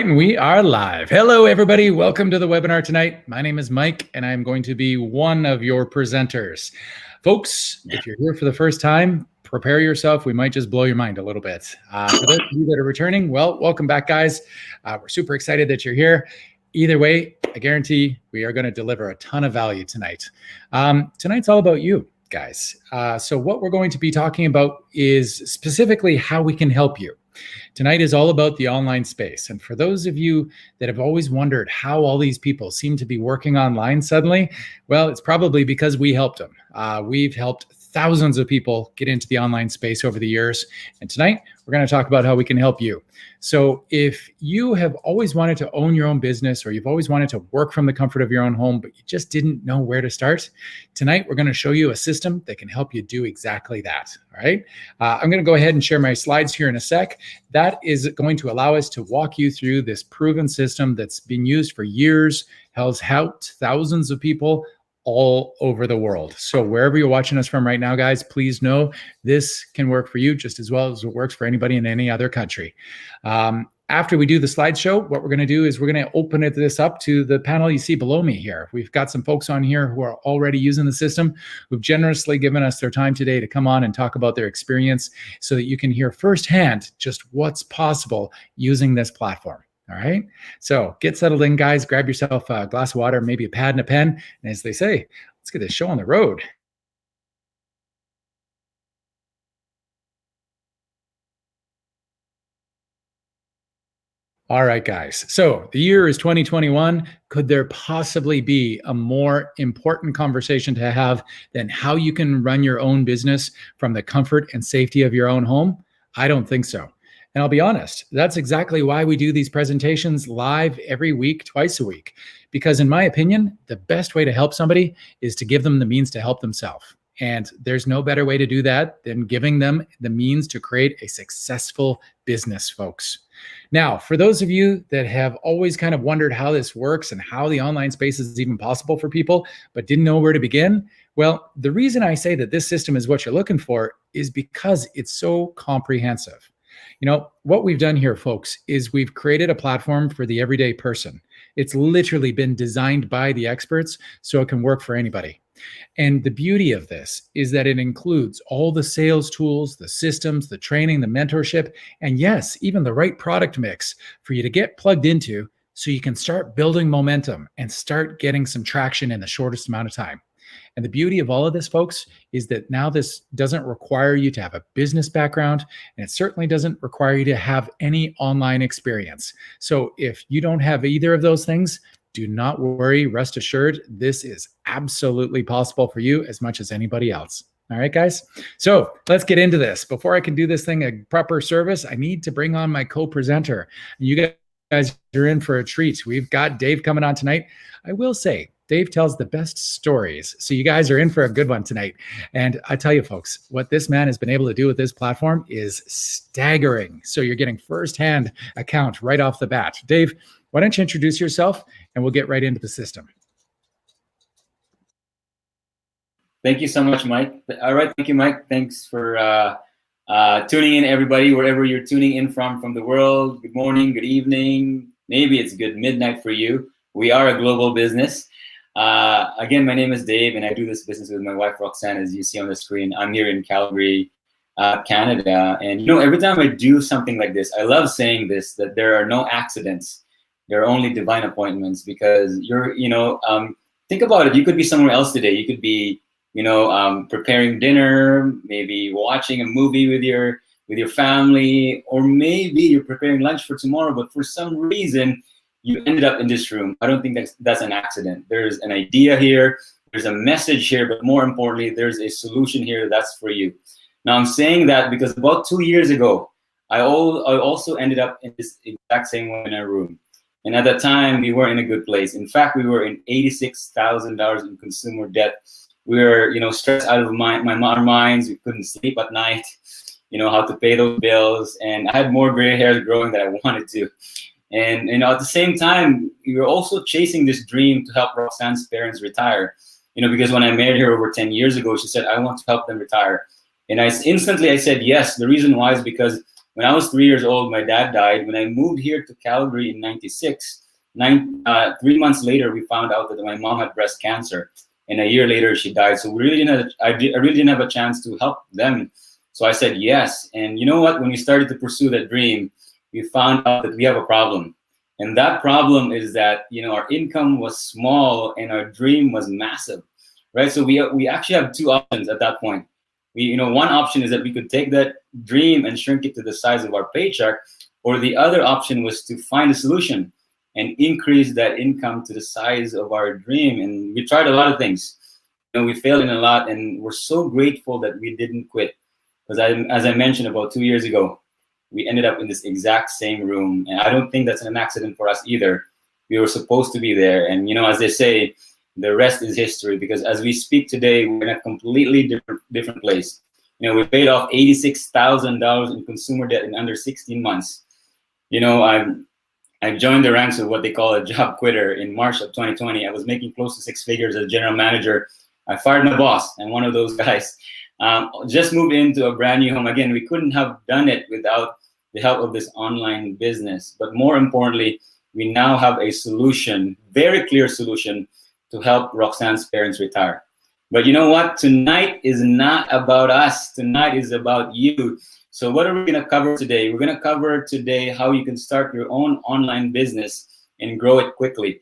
right, and we are live. Hello, everybody. Welcome to the webinar tonight. My name is Mike, and I'm going to be one of your presenters. Folks, if you're here for the first time, prepare yourself. We might just blow your mind a little bit. For those of you that are returning, well, welcome back, guys. We're super excited that you're here. Either way, I guarantee we are going to deliver a ton of value tonight. Tonight's all about you, guys. So what we're going to be talking about is specifically how we can help you. Tonight is all about the online space. And for those of you that have always wondered how all these people seem to be working online suddenly, well, it's probably because we helped them. We've helped thousands of people get into the online space over the years. And tonight, we're going to talk about how we can help you. So if you have always wanted to own your own business, or you've always wanted to work from the comfort of your own home, but you just didn't know where to start, tonight we're going to show you a system that can help you do exactly that. All right. I'm going to go ahead and share my slides here in a sec. That is going to allow us to walk you through this proven system that's been used for years, has helped thousands of people all over the world. So wherever you're watching us from right now, guys, please know this can work for you just as well as it works for anybody in any other country. After we do the slideshow, what we're going to do is we're going to open this up to the panel you see below me here. We've got some folks on here who are already using the system, who've generously given us their time today to come on and talk about their experience so that you can hear firsthand just what's possible using this platform. All right, so get settled in, guys. Grab yourself a glass of water, maybe a pad and a pen. And as they say, let's get this show on the road. All right, guys. So the year is 2021. Could there possibly be a more important conversation to have than how you can run your own business from the comfort and safety of your own home? I don't think so. And I'll be honest, that's exactly why we do these presentations live every week, twice a week. Because in my opinion, the best way to help somebody is to give them the means to help themselves. And there's no better way to do that than giving them the means to create a successful business, folks. Now, for those of you that have always kind of wondered how this works and how the online space is even possible for people, but didn't know where to begin, well, the reason I say that this system is what you're looking for is because it's so comprehensive. You know, what we've done here, folks, is we've created a platform for the everyday person. It's literally been designed by the experts so it can work for anybody. And the beauty of this is that it includes all the sales tools, the systems, the training, the mentorship, and yes, even the right product mix for you to get plugged into so you can start building momentum and start getting some traction in the shortest amount of time. And the beauty of all of this, folks, is that now this doesn't require you to have a business background, and it certainly doesn't require you to have any online experience. So if you don't have either of those things, do not worry. Rest assured, this is absolutely possible for you as much as anybody else. All right, guys. So let's get into this. Before I can do this thing a proper service, I need to bring on my co-presenter. You guys are in for a treat. We've got Dave coming on tonight. I will say, Dave tells the best stories. So you guys are in for a good one tonight. And I tell you, folks, what this man has been able to do with this platform is staggering. So you're getting firsthand account right off the bat. Dave, why don't you introduce yourself and we'll get right into the system. Thank you so much, Mike. All right. Thank you, Mike. Thanks for tuning in, everybody, wherever you're tuning in from the world. Good morning, good evening. Maybe it's good midnight for you. We are a global business. Again, my name is Dave, and I do this business with my wife, Roxanne, as you see on the screen. I'm here in Calgary, Canada. And, you know, every time I do something like this, I love saying this, that there are no accidents. There are only divine appointments, because think about it. You could be somewhere else today. You could be, preparing dinner, maybe watching a movie with your family, or maybe you're preparing lunch for tomorrow, but for some reason, you ended up in this room. I don't think that's an accident. There's an idea here. There's a message here, but more importantly, there's a solution here that's for you. Now, I'm saying that because about 2 years ago, I also ended up in this exact same room. And at that time, we weren't in a good place. In fact, we were in $86,000 in consumer debt. We were, stressed out of our minds. We couldn't sleep at night, how to pay those bills. And I had more gray hairs growing than I wanted to. And at the same time, we were also chasing this dream to help Roxanne's parents retire. Because when I married her over 10 years ago, she said, I want to help them retire. And I instantly said yes. The reason why is because When I was 3 years old, my dad died. When I moved here to Calgary in '96, 3 months later, we found out that my mom had breast cancer, and a year later she died. So we really didn't have, I really didn't have a chance to help them. So I said yes. And you know what? When we started to pursue that dream, we found out that we have a problem. And that problem is that, our income was small and our dream was massive, right? So we actually have two options at that point. One option is that we could take that dream and shrink it to the size of our paycheck, or the other option was to find a solution and increase that income to the size of our dream. And we tried a lot of things. We failed in a lot, and we're so grateful that we didn't quit. Because as I mentioned about 2 years ago, we ended up in this exact same room. And I don't think that's an accident for us either. We were supposed to be there. And, as they say, the rest is history, because as we speak today, we're in a completely different place. We paid off $86,000 in consumer debt in under 16 months. I joined the ranks of what they call a job quitter in March of 2020. I was making close to six figures as general manager. I fired my boss, and one of those guys. Just moved into a brand new home. Again, we couldn't have done it without the help of this online business. But more importantly, we now have a solution, very clear solution, to help Roxanne's parents retire. But you know what? Tonight is not about us. Tonight is about you. So what are we going to cover today? We're going to cover today how you can start your own online business and grow it quickly.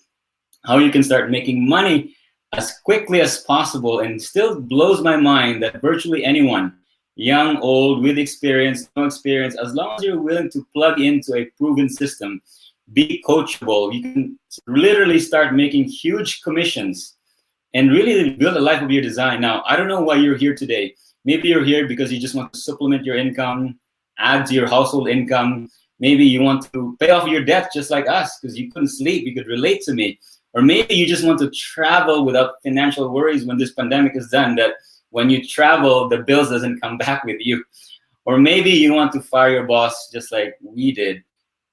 How you can start making money as quickly as possible. And still blows my mind that virtually anyone, young, old, with experience, no experience, as long as you're willing to plug into a proven system, be coachable, you can literally start making huge commissions and really build a life of your design. Now, I don't know why you're here today. Maybe you're here because you just want to supplement your income, add to your household income. Maybe you want to pay off your debt just like us because you couldn't sleep. You could relate to me. Or maybe you just want to travel without financial worries when this pandemic is done, that when you travel, the bills doesn't come back with you. Or maybe you want to fire your boss just like we did.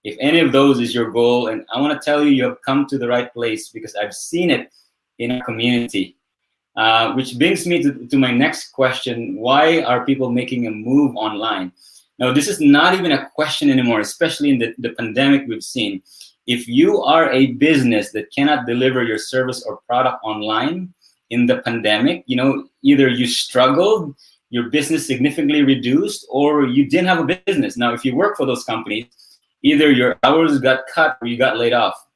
If any of those is your goal, and I want to tell you, you have come to the right place because I've seen it in our community. Which brings me to my next question. Why are people making a move online? Now, this is not even a question anymore, especially in the pandemic we've seen. If you are a business that cannot deliver your service or product online in the pandemic, either you struggled, your business significantly reduced, or you didn't have a business. Now, if you work for those companies, either your hours got cut or you got laid off.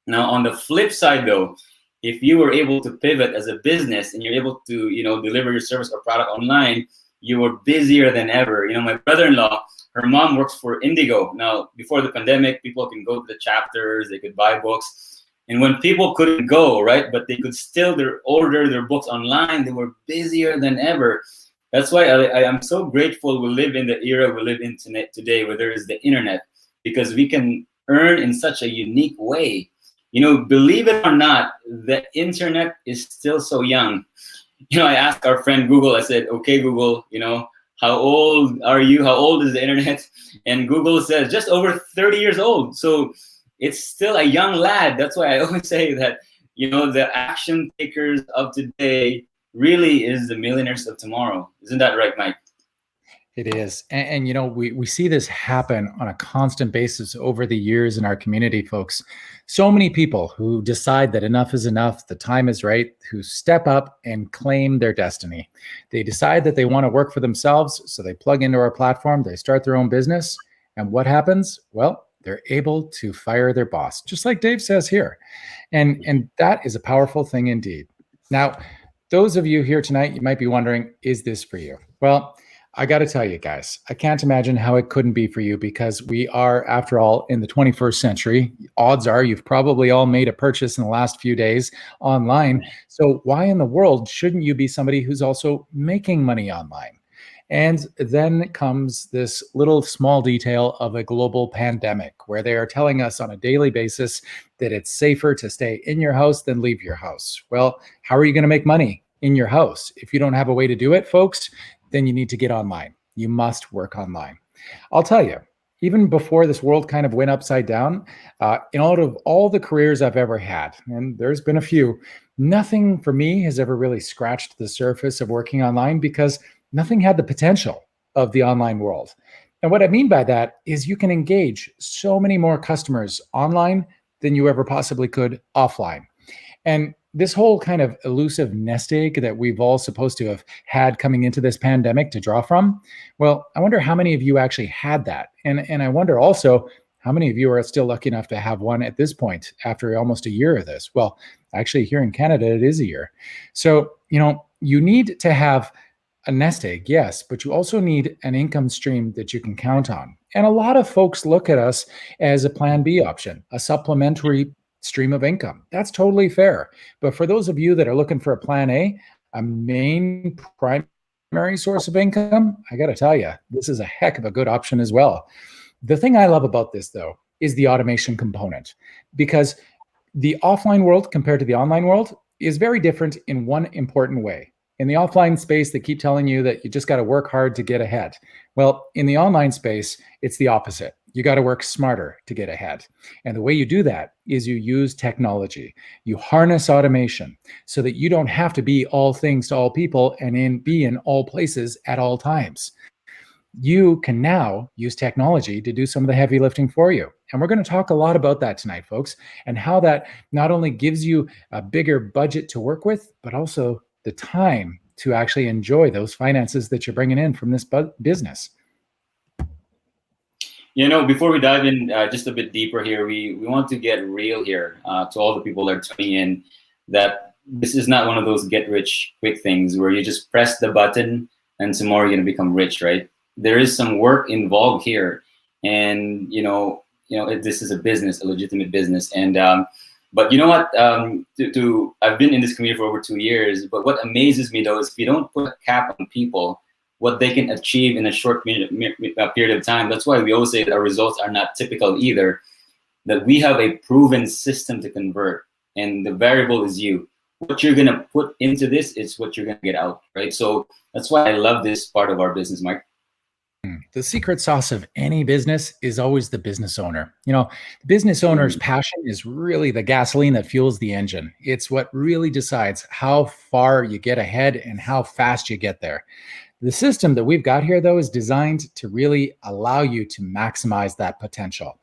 Now, on the flip side, though, if you were able to pivot as a business and you're able to, deliver your service or product online, you were busier than ever. My brother-in-law, her mom works for Indigo. Now, before the pandemic, people can go to the chapters, they could buy books. And when people couldn't go, right, but they could still order their books online, they were busier than ever. That's why I'm so grateful we live in the era we live in today, where there is the internet, because we can earn in such a unique way. Believe it or not, the internet is still so young. I asked our friend Google, I said, okay, Google, how old are you? How old is the internet? And Google says just over 30 years old. So it's still a young lad. That's why I always say that, the action takers of today really is the millionaires of tomorrow. Isn't that right, Mike? It is. And we see this happen on a constant basis over the years in our community, folks. So many people who decide that enough is enough, the time is right, who step up and claim their destiny. They decide that they want to work for themselves, so they plug into our platform, they start their own business. And what happens? Well, they're able to fire their boss, just like Dave says here. And that is a powerful thing indeed. Now, those of you here tonight, you might be wondering, is this for you? Well, I got to tell you guys, I can't imagine how it couldn't be for you, because we are, after all, in the 21st century. Odds are you've probably all made a purchase in the last few days online. So why in the world shouldn't you be somebody who's also making money online? And then comes this little small detail of a global pandemic, where they are telling us on a daily basis that it's safer to stay in your house than leave your house. Well, how are you going to make money in your house? If you don't have a way to do it, folks, then you need to get online. You must work online. I'll tell you, even before this world kind of went upside down, in out of all the careers I've ever had, and there's been a few, nothing for me has ever really scratched the surface of working online, because nothing had the potential of the online world. And what I mean by that is you can engage so many more customers online than you ever possibly could offline. And this whole kind of elusive nest egg that we've all supposed to have had coming into this pandemic to draw from, well, I wonder how many of you actually had that. And I wonder also how many of you are still lucky enough to have one at this point after almost a year of this. Well, actually, here in Canada, it is a year. So, you need to have a nest egg, yes, but you also need an income stream that you can count on. And a lot of folks look at us as a plan B option, a supplementary stream of income. That's totally fair. But for those of you that are looking for a plan a main primary source of income, I got to tell you, this is a heck of a good option as well. The thing I love about this, though, is the automation component, because the offline world compared to the online world is very different in one important way. In the offline space, they keep telling you that you just got to work hard to get ahead. Well, in the online space, it's the opposite. You got to work smarter to get ahead. And the way you do that is you use technology. You harness automation so that you don't have to be all things to all people and be in all places at all times. You can now use technology to do some of the heavy lifting for you. And we're going to talk a lot about that tonight, folks, and how that not only gives you a bigger budget to work with, but also the time to actually enjoy those finances that you're bringing in from this business. Before we dive in just a bit deeper here, we want to get real here to all the people that are tuning in, that this is not one of those get rich quick things where you just press the button and tomorrow you're going to become rich, right? There is some work involved here, and this is a business, a legitimate business. And but you know what? I've been in this community for over 2 years. But what amazes me though is if you don't put a cap on people, what they can achieve in a short period of time. That's why we always say that our results are not typical either. That we have a proven system to convert, and the variable is you. What you're gonna put into this is what you're gonna get out, right? So that's why I love this part of our business, Mike. The secret sauce of any business is always the business owner. The business owner's passion is really the gasoline that fuels the engine. It's what really decides how far you get ahead and how fast you get there. The system that we've got here, though, is designed to really allow you to maximize that potential.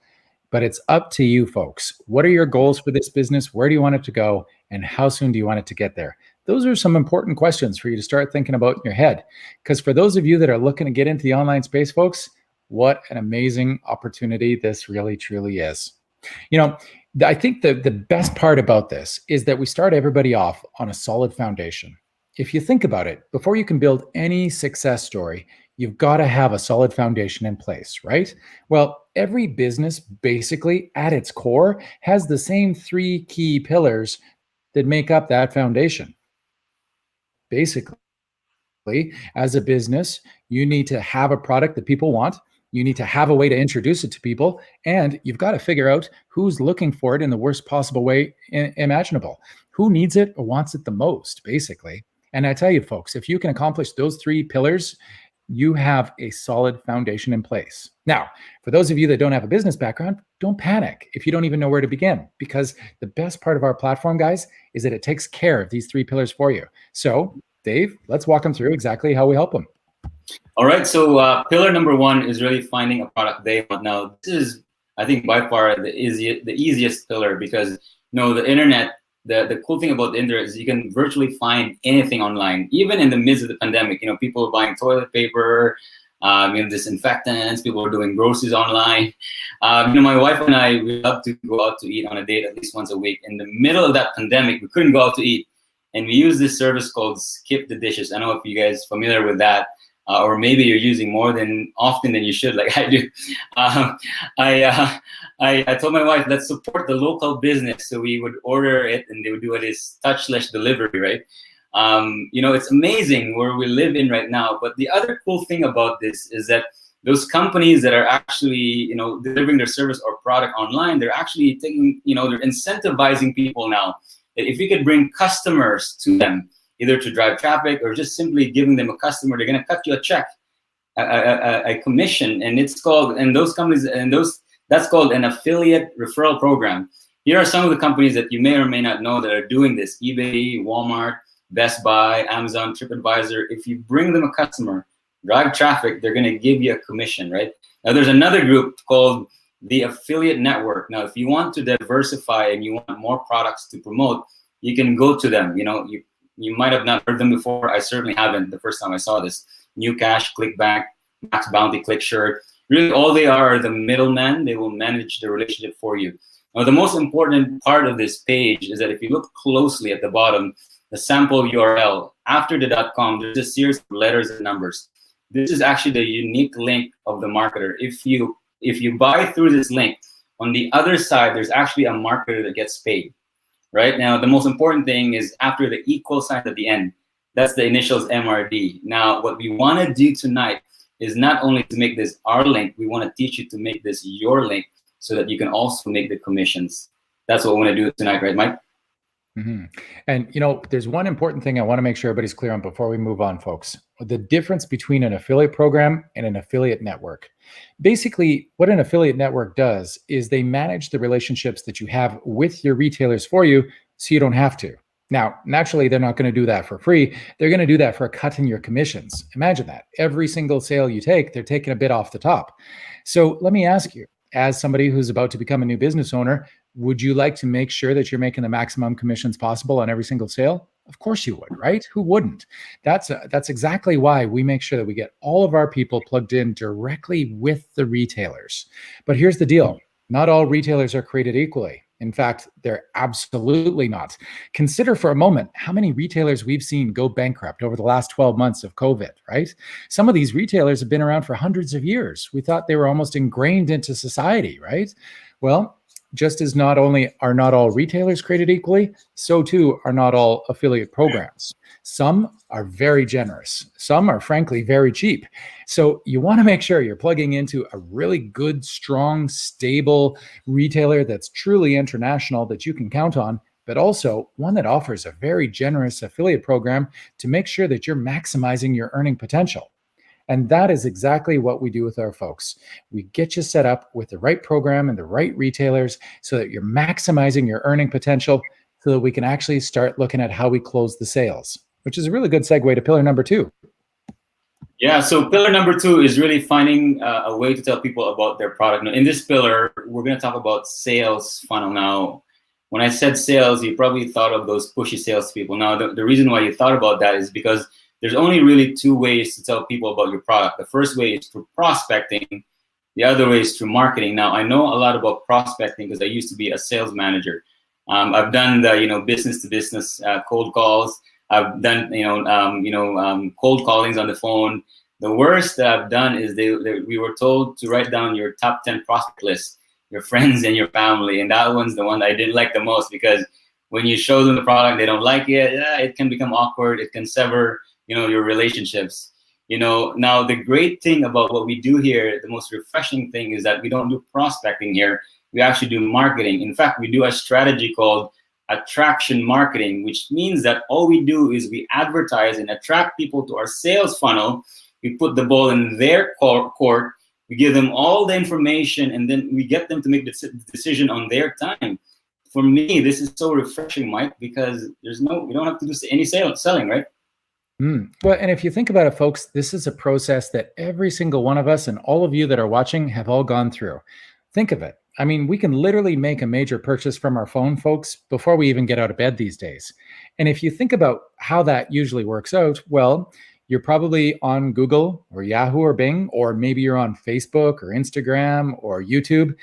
But it's up to you, folks. What are your goals for this business? Where do you want it to go? And how soon do you want it to get there? Those are some important questions for you to start thinking about in your head. Because for those of you that are looking to get into the online space, folks, what an amazing opportunity this really, truly is. I think the best part about this is that we start everybody off on a solid foundation. If you think about it, before you can build any success story, you've got to have a solid foundation in place, right? Well, every business basically at its core has the same 3 key pillars that make up that foundation. Basically, as a business, you need to have a product that people want. You need to have a way to introduce it to people, and you've got to figure out who's looking for it in the worst possible way imaginable. Who needs it or wants it the most, basically. And I tell you, folks, if you can accomplish those 3 pillars, you have a solid foundation in place. Now, for those of you that don't have a business background, don't panic if you don't even know where to begin, because the best part of our platform, guys, is that it takes care of these 3 pillars for you. So, Dave, let's walk them through exactly how we help them. All right. So pillar number 1 is really finding a product they want. Now, this is, I think, by far the easiest pillar, because the internet. The cool thing about the internet is you can virtually find anything online, even in the midst of the pandemic. People are buying toilet paper, disinfectants. People are doing groceries online. My wife and I, we love to go out to eat on a date at least once a week. In the middle of that pandemic, we couldn't go out to eat, and we use this service called Skip the Dishes. I don't know if you guys are familiar with that. Or maybe you're using more often than you should, like I do. I told my wife, let's support the local business. So we would order it, and they would do it as touchless delivery, right? It's amazing where we live in right now. But the other cool thing about this is that those companies that are actually, delivering their service or product online, they're actually taking, they're incentivizing people now. If we could bring customers to them, either to drive traffic or just simply giving them a customer, they're going to cut you a check, a commission, and it's called, and those companies, that's called an affiliate referral program. Here are some of the companies that you may or may not know that are doing this: eBay, Walmart, Best Buy, Amazon, TripAdvisor. If you bring them a customer, drive traffic, they're going to give you a commission, right? Now, there's another group called the affiliate network. Now, if you want to diversify and you want more products to promote, you can go to them. You know, you might have not heard them before. I certainly haven't the first time I saw this. New Cash, ClickBank, Max Bounty, ClickShirt. Really, all they are the middleman. They will manage the relationship for you. Now, the most important part of this page is that if you look closely at the bottom, the sample URL, after the .com, there's a series of letters and numbers. This is actually the unique link of the marketer. If you buy through this link, on the other side, there's actually a marketer that gets paid. Right now, the most important thing is after the equal sign at the end, that's the initials MRD. Now, what we want to do tonight is not only to make this our link, we want to teach you to make this your link so that you can also make the commissions. That's what we want to do tonight, right, Mike? Mm-hmm. And, you know, there's one important thing I want to make sure everybody's clear on before we move on, folks. The difference between an affiliate program and an affiliate network. Basically, what an affiliate network does is they manage the relationships that you have with your retailers for you so you don't have to. Now, naturally, they're not going to do that for free. They're going to do that for a cut in your commissions. Imagine that. Every single sale you take, they're taking a bit off the top. So let me ask you, as somebody who's about to become a new business owner, would you like to make sure that you're making the maximum commissions possible on every single sale? Of course you would, right? Who wouldn't? That's exactly why we make sure that we get all of our people plugged in directly with the retailers. But here's the deal. Not all retailers are created equally. In fact, they're absolutely not. Consider for a moment how many retailers we've seen go bankrupt over the last 12 months of COVID, right? Some of these retailers have been around for hundreds of years. We thought they were almost ingrained into society, right? Well, just as not only are not all retailers created equally, so too are not all affiliate programs. Some are very generous. Some are frankly very cheap. So you want to make sure you're plugging into a really good, strong, stable retailer that's truly international that you can count on, but also one that offers a very generous affiliate program to make sure that you're maximizing your earning potential. And that is exactly what we do with our folks. We get you set up with the right program and the right retailers so that you're maximizing your earning potential so that we can actually start looking at how we close the sales, which is a really good segue to pillar number 2. Yeah, so pillar number 2 is really finding a way to tell people about their product. Now, in this pillar, we're going to talk about sales funnel. Now, when I said sales, you probably thought of those pushy salespeople. Now, the reason why you thought about that is because there's only really 2 ways to tell people about your product. The first way is through prospecting. The other way is through marketing. Now, I know a lot about prospecting because I used to be a sales manager. I've done the business to business cold calls. I've done cold callings on the phone. The worst that I've done is we were told to write down your top 10 prospect list, your friends and your family, and that one's the one that I didn't like the most because when you show them the product, they don't like it. It can become awkward. It can sever your relationships. Now the great thing about what we do here, the most refreshing thing is that we don't do prospecting here. We actually do marketing. In fact, we do a strategy called attraction marketing, which means that all we do is we advertise and attract people to our sales funnel. We put the ball in their court. We give them all the information, and then we get them to make the decision on their time. For me, this is so refreshing, Mike, because we don't have to do any selling, right? Well, and if you think about it, folks, this is a process that every single one of us and all of you that are watching have all gone through. Think of it. I mean, we can literally make a major purchase from our phone, folks, before we even get out of bed these days. And if you think about how that usually works out, well, you're probably on Google or Yahoo or Bing, or maybe you're on Facebook or Instagram or YouTube.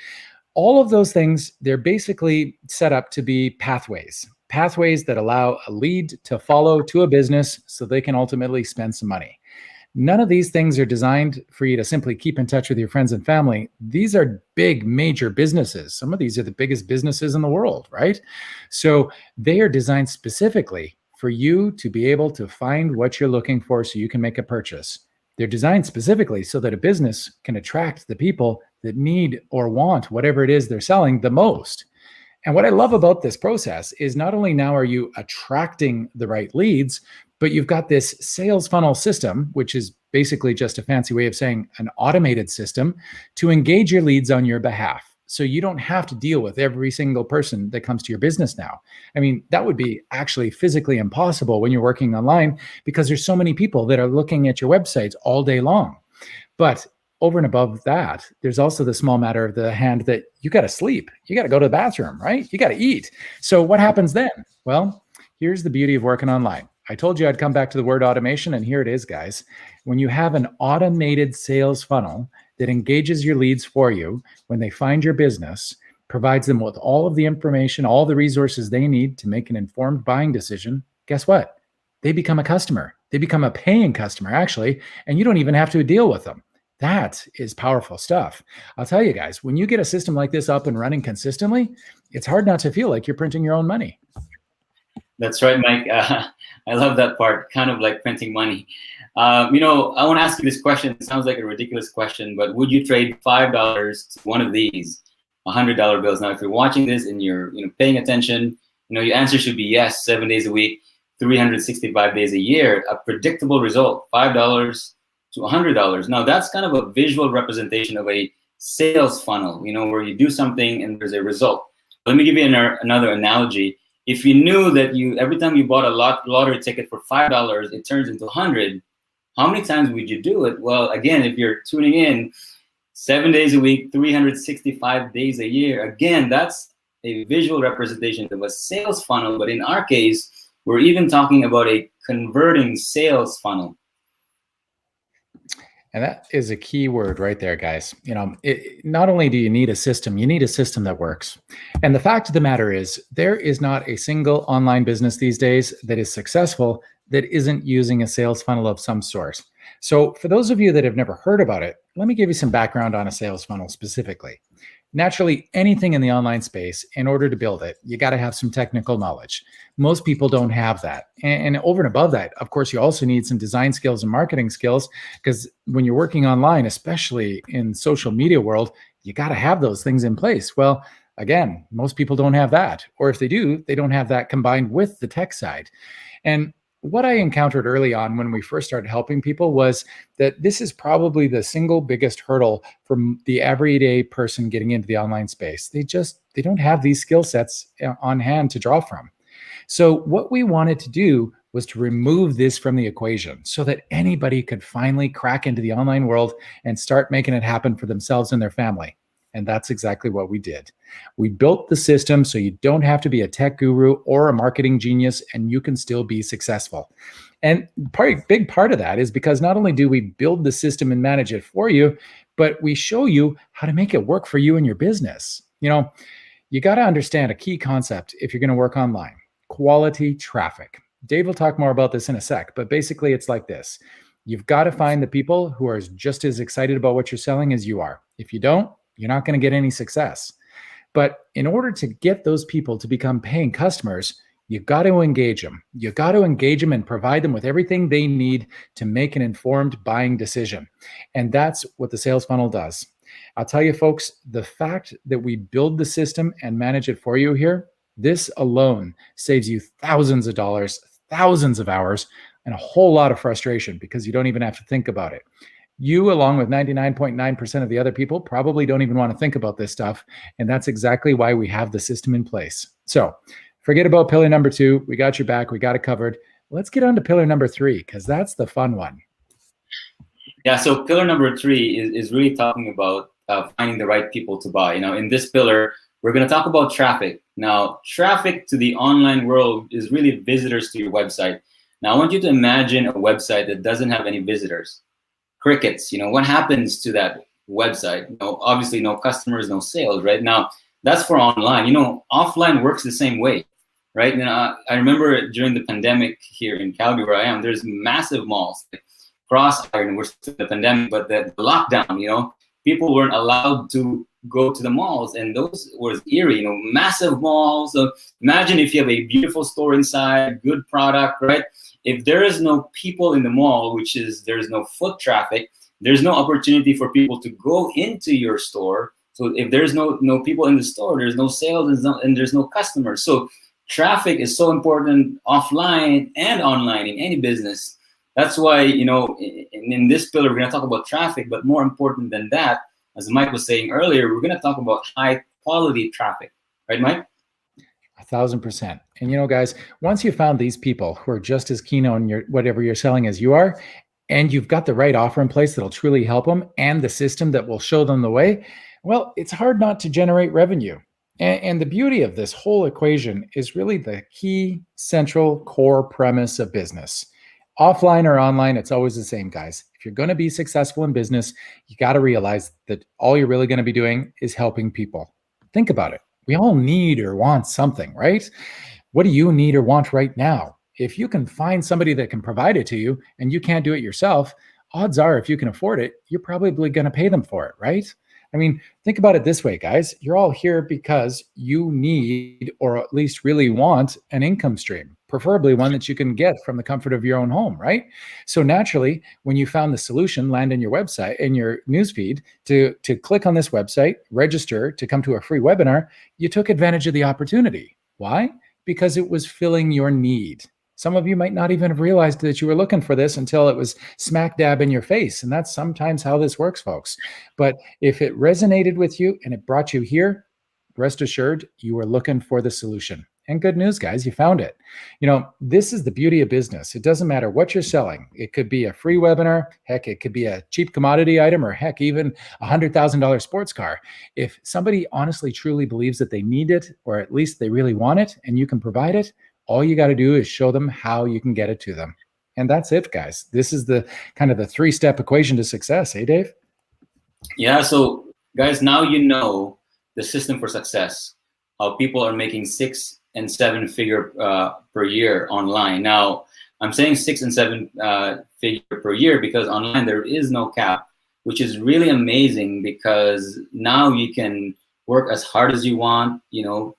All of those things, they're basically set up to be pathways that allow a lead to follow to a business so they can ultimately spend some money. None of these things are designed for you to simply keep in touch with your friends and family. These are big, major businesses. Some of these are the biggest businesses in the world, right? So they are designed specifically for you to be able to find what you're looking for so you can make a purchase. They're designed specifically so that a business can attract the people that need or want whatever it is they're selling the most. And what I love about this process is not only now are you attracting the right leads, but you've got this sales funnel system, which is basically just a fancy way of saying an automated system to engage your leads on your behalf. so you don't have to deal with every single person that comes to your business now. I mean, that would be actually physically impossible when you're working online because there's so many people that are looking at your websites all day long. But over and above that, there's also the small matter of the hand that you got to sleep. You got to go to the bathroom, right? You got to eat. So what happens then? Well, here's the beauty of working online. I told you I'd come back to the word automation, and here it is, guys. When you have an automated sales funnel that engages your leads for you when they find your business, provides them with all of the information, all the resources they need to make an informed buying decision, guess what? They become a customer. They become a paying customer, actually, and you don't even have to deal with them. That is powerful stuff. I'll tell you guys, when you get a system like this up and running consistently, it's hard not to feel like you're printing your own money. That's right, Mike. I love that part, kind of like printing money. I want to ask you this question. It sounds like a ridiculous question, but would you trade $5 to one of these $100 bills? Now, if you're watching this and you're paying attention, your answer should be yes, 7 days a week, 365 days a year, a predictable result, $5 to $100. Now, that's kind of a visual representation of a sales funnel, where you do something and there's a result. Let me give you another analogy. If you knew that every time you bought a lottery ticket for $5, it turns into 100, how many times would you do it? Well, again, if you're tuning in 7 days a week, 365 days a year, again, that's a visual representation of a sales funnel. But in our case, we're even talking about a converting sales funnel. And that is a key word right there, guys. Not only do you need a system, you need a system that works. And the fact of the matter is, there is not a single online business these days that is successful that isn't using a sales funnel of some sort. So for those of you that have never heard about it, let me give you some background on a sales funnel specifically. Naturally, anything in the online space, in order to build it, you got to have some technical knowledge. Most people don't have that. And over and above that, of course, you also need some design skills and marketing skills, because when you're working online, especially in social media world, you got to have those things in place. Well, again, most people don't have that. Or if they do, they don't have that combined with the tech side. And what I encountered early on when we first started helping people was that this is probably the single biggest hurdle for the everyday person getting into the online space. They don't have these skill sets on hand to draw from. So what we wanted to do was to remove this from the equation so that anybody could finally crack into the online world and start making it happen for themselves and their family. And that's exactly what we did. We built the system so you don't have to be a tech guru or a marketing genius, and you can still be successful. And big part of that is because not only do we build the system and manage it for you, but we show you how to make it work for you and your business. You got to understand a key concept if you're going to work online: quality traffic. Dave will talk more about this in a sec, but basically it's like this. You've got to find the people who are just as excited about what you're selling as you are. If you don't, you're not going to get any success. But in order to get those people to become paying customers, you've got to engage them. You've got to engage them and provide them with everything they need to make an informed buying decision. And that's what the sales funnel does. I'll tell you, folks, the fact that we build the system and manage it for you here, this alone saves you thousands of dollars, thousands of hours, and a whole lot of frustration because you don't even have to think about it. You, along with 99.9% of the other people, probably don't even want to think about this stuff. And that's exactly why we have the system in place. So forget about pillar number 2. We got your back. We got it covered. Let's get on to pillar number 3, because that's the fun one. Yeah, so pillar number 3 is really talking about finding the right people to buy. In this pillar, we're going to talk about traffic. Now, traffic to the online world is really visitors to your website. Now, I want you to imagine a website that doesn't have any visitors. Crickets. What happens to that website? Obviously no customers, no sales, right? Now, that's for online. Offline works the same way, right? I remember during the pandemic here in Calgary, where I am, there's massive malls, like Crossiron, we're still in the pandemic, but the lockdown, people weren't allowed to go to the malls, and those was eerie, massive malls. So imagine if you have a beautiful store inside, good product, right? If there is no people in the mall, there's no foot traffic, there's no opportunity for people to go into your store. So if there's no people in the store, there's no sales and there's no customers. So traffic is so important offline and online in any business. That's why, in this pillar, we're going to talk about traffic, but more important than that, as Mike was saying earlier, we're going to talk about high quality traffic, right, Mike? 1,000%. And guys, once you found these people who are just as keen on your whatever you're selling as you are, and you've got the right offer in place that'll truly help them and the system that will show them the way, well, it's hard not to generate revenue. And the beauty of this whole equation is really the key central core premise of business. Offline or online, it's always the same, guys. If you're going to be successful in business, you got to realize that all you're really going to be doing is helping people. Think about it. We all need or want something, right? What do you need or want right now? If you can find somebody that can provide it to you and you can't do it yourself, odds are if you can afford it, you're probably going to pay them for it, right? I mean, think about it this way, guys. You're all here because you need, or at least really want, an income stream, preferably one that you can get from the comfort of your own home, right? So naturally, when you found the solution land in your website, in your newsfeed, to click on this website, register to come to a free webinar, you took advantage of the opportunity. Why? Because it was filling your need. Some of you might not even have realized that you were looking for this until it was smack dab in your face. And that's sometimes how this works, folks. But if it resonated with you and it brought you here, rest assured you were looking for the solution. And good news, guys, you found it. This is the beauty of business. It doesn't matter what you're selling. It could be a free webinar. Heck, it could be a cheap commodity item, or heck, even a $100,000 sports car. If somebody honestly, truly believes that they need it, or at least they really want it, and you can provide it, all you got to do is show them how you can get it to them. And that's it, guys. This is the kind of the 3-step equation to success. Hey, Dave? Yeah. So guys, now you know the system for success, how people are making 6 and 7 figure per year online. Now, I'm saying 6 and 7 figure per year because online there is no cap, which is really amazing because now you can work as hard as you want. You're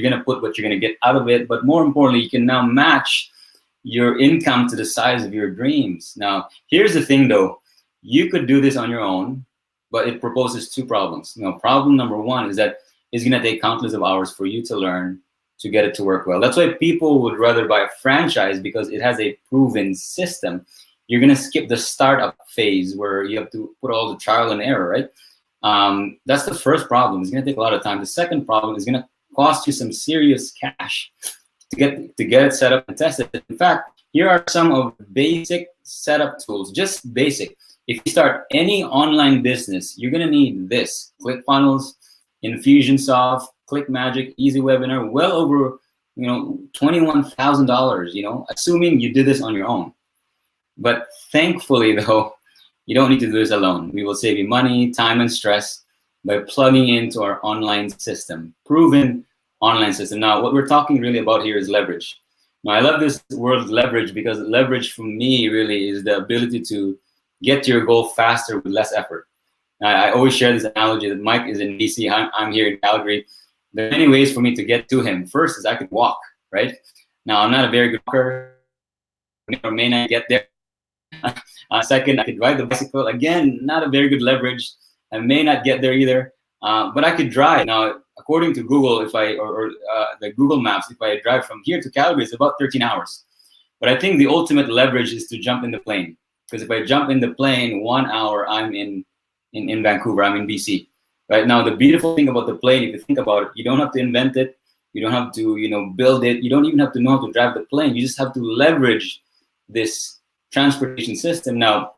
going to put what you're going to get out of it. But more importantly, you can now match your income to the size of your dreams. Now, here's the thing, though. You could do this on your own, but it proposes 2 problems. Problem number 1 is that it's going to take countless of hours for you to learn to get it to work well. That's why people would rather buy a franchise, because it has a proven system. You're going to skip the startup phase where you have to put all the trial and error, right? That's the first problem. It's going to take a lot of time. The second problem is going to cost you some serious cash to get it set up and tested. In fact, here are some of the basic setup tools, just basic. If you start any online business, you're gonna need this: ClickFunnels, Infusionsoft, ClickMagic, Easy Webinar, well over $21,000. Assuming you did this on your own. But thankfully, though, you don't need to do this alone. We will save you money, time, and stress by plugging into our online system, proven online system. Now, what we're talking really about here is leverage. Now, I love this word leverage because leverage for me really is the ability to get to your goal faster with less effort. Now, I always share this analogy that Mike is in DC, I'm here in Calgary. There are many ways for me to get to him. First is I could walk, right? Now, I'm not a very good walker, or may not get there. Second, I could ride the bicycle. Again, not a very good leverage. I may not get there either, but I could drive. Now, according to Google, the Google Maps, if I drive from here to Calgary, it's about 13 hours. But I think the ultimate leverage is to jump in the plane. Because if I jump in the plane, 1 hour, I'm in Vancouver, I'm in BC. Right now, the beautiful thing about the plane, if you think about it, you don't have to invent it. You don't have to, build it. You don't even have to know how to drive the plane. You just have to leverage this transportation system. Now,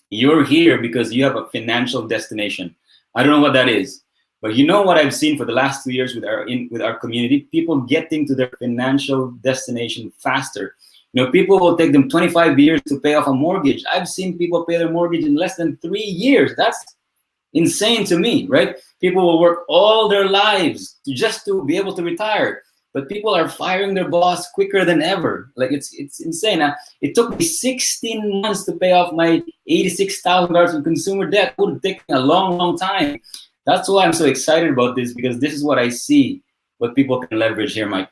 you're here because you have a financial destination. I don't know what that is, but what I've seen for the last 2 years with our community, people getting to their financial destination faster. People will take them 25 years to pay off a mortgage. I've seen people pay their mortgage in less than 3 years. That's insane to me, right? People will work all their lives just to be able to retire. But people are firing their boss quicker than ever. Like it's insane. It took me 16 months to pay off my $86,000 in consumer debt. It would have taken a long, long time. That's why I'm so excited about this, because this is what I see, what people can leverage here, Mike.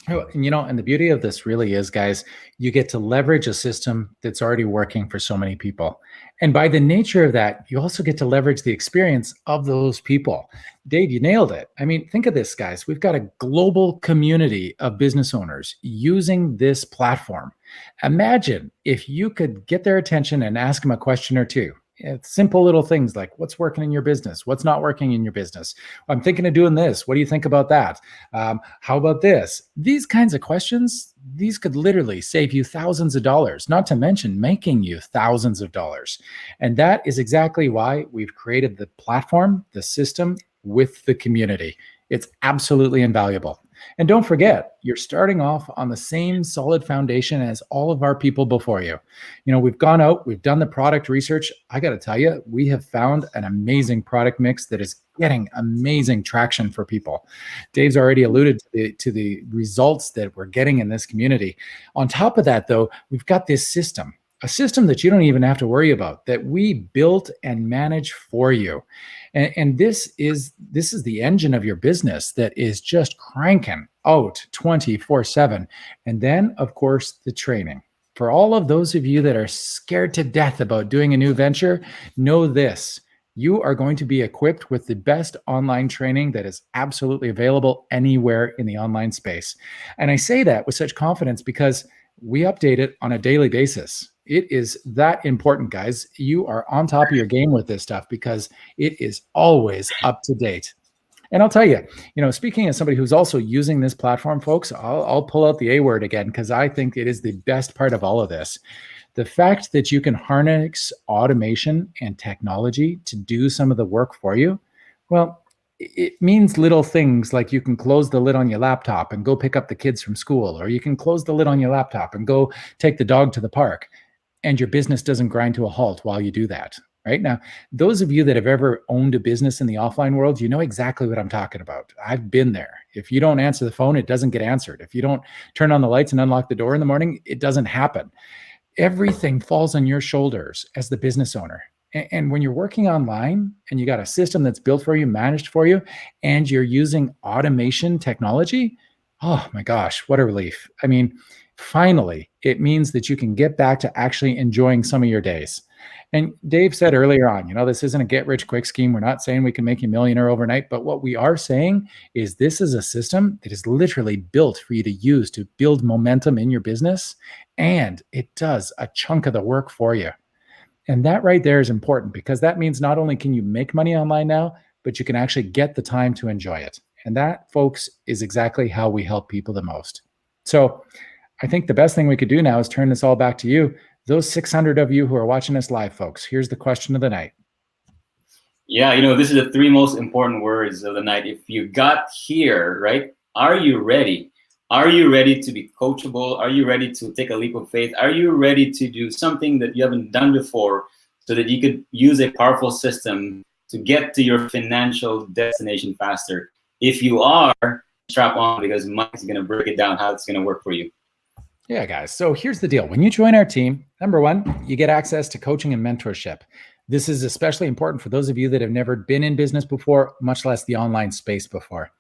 And the beauty of this really is, guys, you get to leverage a system that's already working for so many people. And by the nature of that, you also get to leverage the experience of those people. Dave, you nailed it. I mean, think of this, guys. We've got a global community of business owners using this platform. Imagine if you could get their attention and ask them a question or two It's simple little things like what's working in your business, what's not working in your business. I'm thinking of doing this. What do you think about that? How about this? These kinds of questions, these could literally save you thousands of dollars, not to mention making you thousands of dollars. And that is exactly why we've created the platform, the system with the community. It's absolutely invaluable. And don't forget, you're starting off on the same solid foundation as all of our people before you. We've gone out, we've done the product research. I got to tell you, we have found an amazing product mix that is getting amazing traction for people. Dave's already alluded to the results that we're getting in this community. On top of that, though, we've got this system. A system that you don't even have to worry about, that we built and manage for you. And this is the engine of your business that is just cranking out 24/7. And then, of course, the training. For all of those of you that are scared to death about doing a new venture, know this. You are going to be equipped with the best online training that is absolutely available anywhere in the online space. And I say that with such confidence because we update it on a daily basis. It is that important, guys. You are on top of your game with this stuff because it is always up to date. And I'll tell you, speaking as somebody who's also using this platform, folks, I'll pull out the A word again because I think it is the best part of all of this. The fact that you can harness automation and technology to do some of the work for you, well, it means little things like you can close the lid on your laptop and go pick up the kids from school, or you can close the lid on your laptop and go take the dog to the park, and your business doesn't grind to a halt while you do that. Right now, those of you that have ever owned a business in the offline world, you know exactly what I'm talking about. I've been there. If you don't answer the phone, it doesn't get answered. If you don't turn on the lights and unlock the door in the morning, it doesn't happen. Everything falls on your shoulders as the business owner. And when you're working online and you got a system that's built for you, managed for you, and you're using automation technology, oh my gosh, what a relief. I mean, finally, it means that you can get back to actually enjoying some of your days. And Dave said earlier on, this isn't a get rich quick scheme. We're not saying we can make you a millionaire overnight, but what we are saying is this is a system that is literally built for you to use to build momentum in your business. And it does a chunk of the work for you. And that right there is important because that means not only can you make money online now, but you can actually get the time to enjoy it. And that, folks, is exactly how we help people the most. So I think the best thing we could do now is turn this all back to you. Those 600 of you who are watching us live, folks, here's the question of the night. Yeah, this is the 3 most important words of the night. If you got here, right, are you ready? Are you ready to be coachable? Are you ready to take a leap of faith? Are you ready to do something that you haven't done before so that you could use a powerful system to get to your financial destination faster? If you are, strap on because Mike's going to break it down how it's going to work for you. Yeah, guys. So here's the deal. When you join our team, number one, you get access to coaching and mentorship. This is especially important for those of you that have never been in business before, much less the online space before.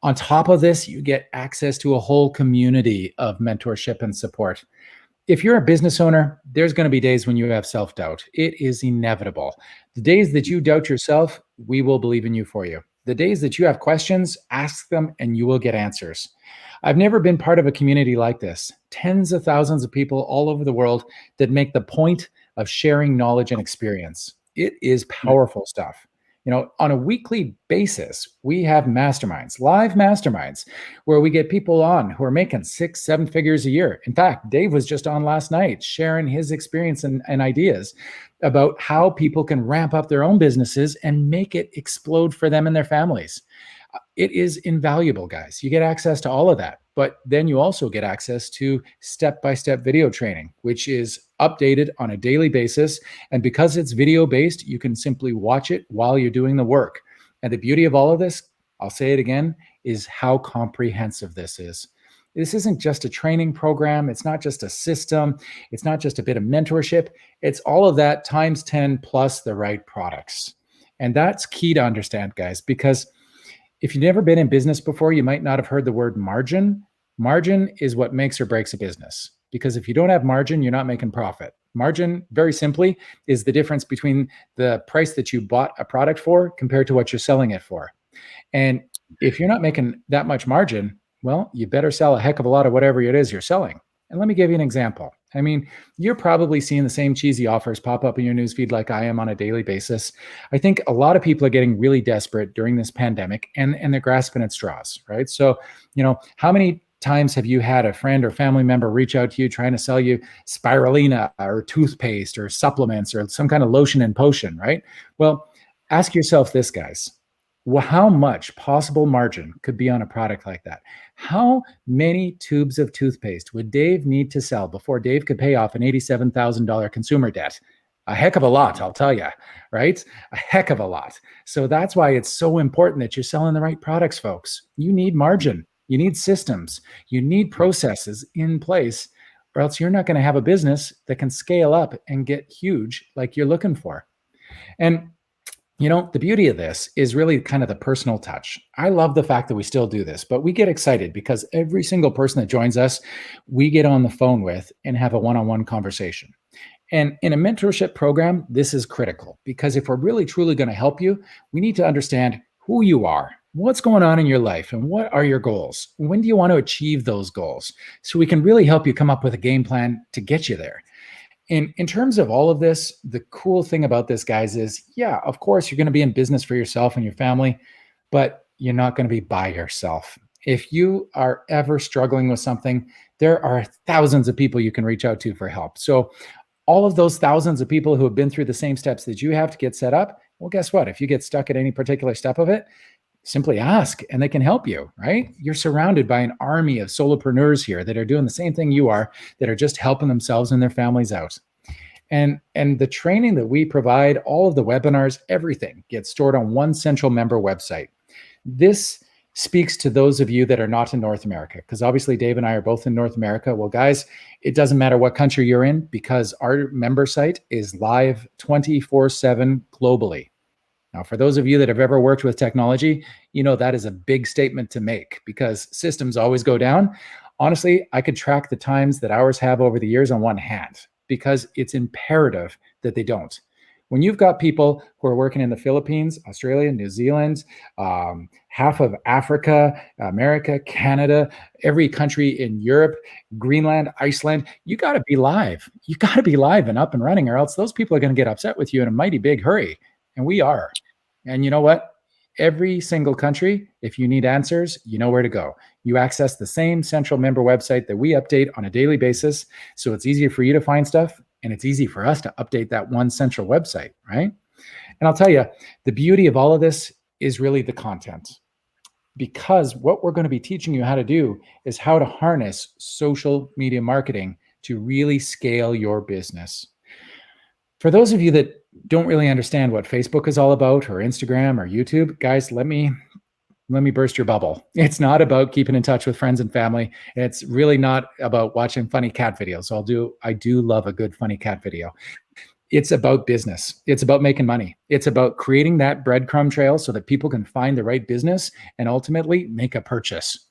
On top of this, you get access to a whole community of mentorship and support. If you're a business owner, there's going to be days when you have self-doubt. It is inevitable. The days that you doubt yourself, we will believe in you for you. The days that you have questions, ask them and you will get answers. I've never been part of a community like this. Tens of thousands of people all over the world that make the point of sharing knowledge and experience. It is powerful stuff. On a weekly basis, we have masterminds, live masterminds, where we get people on who are making 6-7 figures a year. In fact, Dave was just on last night sharing his experience and ideas about how people can ramp up their own businesses and make it explode for them and their families. It is invaluable, guys. You get access to all of that, but then you also get access to step-by-step video training, which is updated on a daily basis. And because it's video-based, you can simply watch it while you're doing the work. And the beauty of all of this, I'll say it again, is how comprehensive this is. This isn't just a training program. It's not just a system. It's not just a bit of mentorship. It's all of that times 10 plus the right products. And that's key to understand, guys, because if you've never been in business before, you might not have heard the word margin. Margin is what makes or breaks a business. Because if you don't have margin, you're not making profit. Margin, very simply, is the difference between the price that you bought a product for compared to what you're selling it for. And if you're not making that much margin, well, you better sell a heck of a lot of whatever it is you're selling. And let me give you an example. I mean, you're probably seeing the same cheesy offers pop up in your newsfeed like I am on a daily basis. I think a lot of people are getting really desperate during this pandemic, and they're grasping at straws, right? So, how many times have you had a friend or family member reach out to you trying to sell you spirulina or toothpaste or supplements or some kind of lotion and potion, right? Well, ask yourself this, guys. Well, how much possible margin could be on a product like that? How many tubes of toothpaste would Dave need to sell before Dave could pay off an $87,000 consumer debt? A heck of a lot, I'll tell you, right? A heck of a lot. So that's why it's so important that you're selling the right products, folks. You need margin, you need systems, you need processes in place, or else you're not going to have a business that can scale up and get huge like you're looking for. And the beauty of this is really kind of the personal touch. I love the fact that we still do this, but we get excited because every single person that joins us, we get on the phone with and have a one-on-one conversation. And in a mentorship program, this is critical because if we're really truly going to help you, we need to understand who you are, what's going on in your life, and what are your goals. When do you want to achieve those goals? So we can really help you come up with a game plan to get you there. In terms of all of this, the cool thing about this, guys, is, yeah, of course, you're going to be in business for yourself and your family, but you're not going to be by yourself. If you are ever struggling with something, there are thousands of people you can reach out to for help. So all of those thousands of people who have been through the same steps that you have to get set up, well, guess what? If you get stuck at any particular step of it, simply ask and they can help you, right? You're surrounded by an army of solopreneurs here that are doing the same thing you are, that are just helping themselves and their families out. And the training that we provide, all of the webinars, everything gets stored on one central member website. This speaks to those of you that are not in North America, because obviously Dave and I are both in North America. Well, guys, it doesn't matter what country you're in because our member site is live 24/7 globally. Now, for those of you that have ever worked with technology, that is a big statement to make because systems always go down. Honestly, I could track the times that ours have over the years on one hand because it's imperative that they don't. When you've got people who are working in the Philippines, Australia, New Zealand, half of Africa, America, Canada, every country in Europe, Greenland, Iceland, you got to be live. You got to be live and up and running, or else those people are going to get upset with you in a mighty big hurry. And we are. And you know what? Every single country, if you need answers, you know where to go. You access the same central member website that we update on a daily basis. So it's easier for you to find stuff and it's easy for us to update that one central website, right? And I'll tell you, the beauty of all of this is really the content. Because what we're going to be teaching you how to do is how to harness social media marketing to really scale your business. For those of you that don't really understand what Facebook is all about, or Instagram or YouTube, guys, let me burst your bubble. It's not about keeping in touch with friends and family. It's really not about watching funny cat videos. I do love a good funny cat video. It's about business. It's about making money. It's about creating that breadcrumb trail so that people can find the right business and ultimately make a purchase.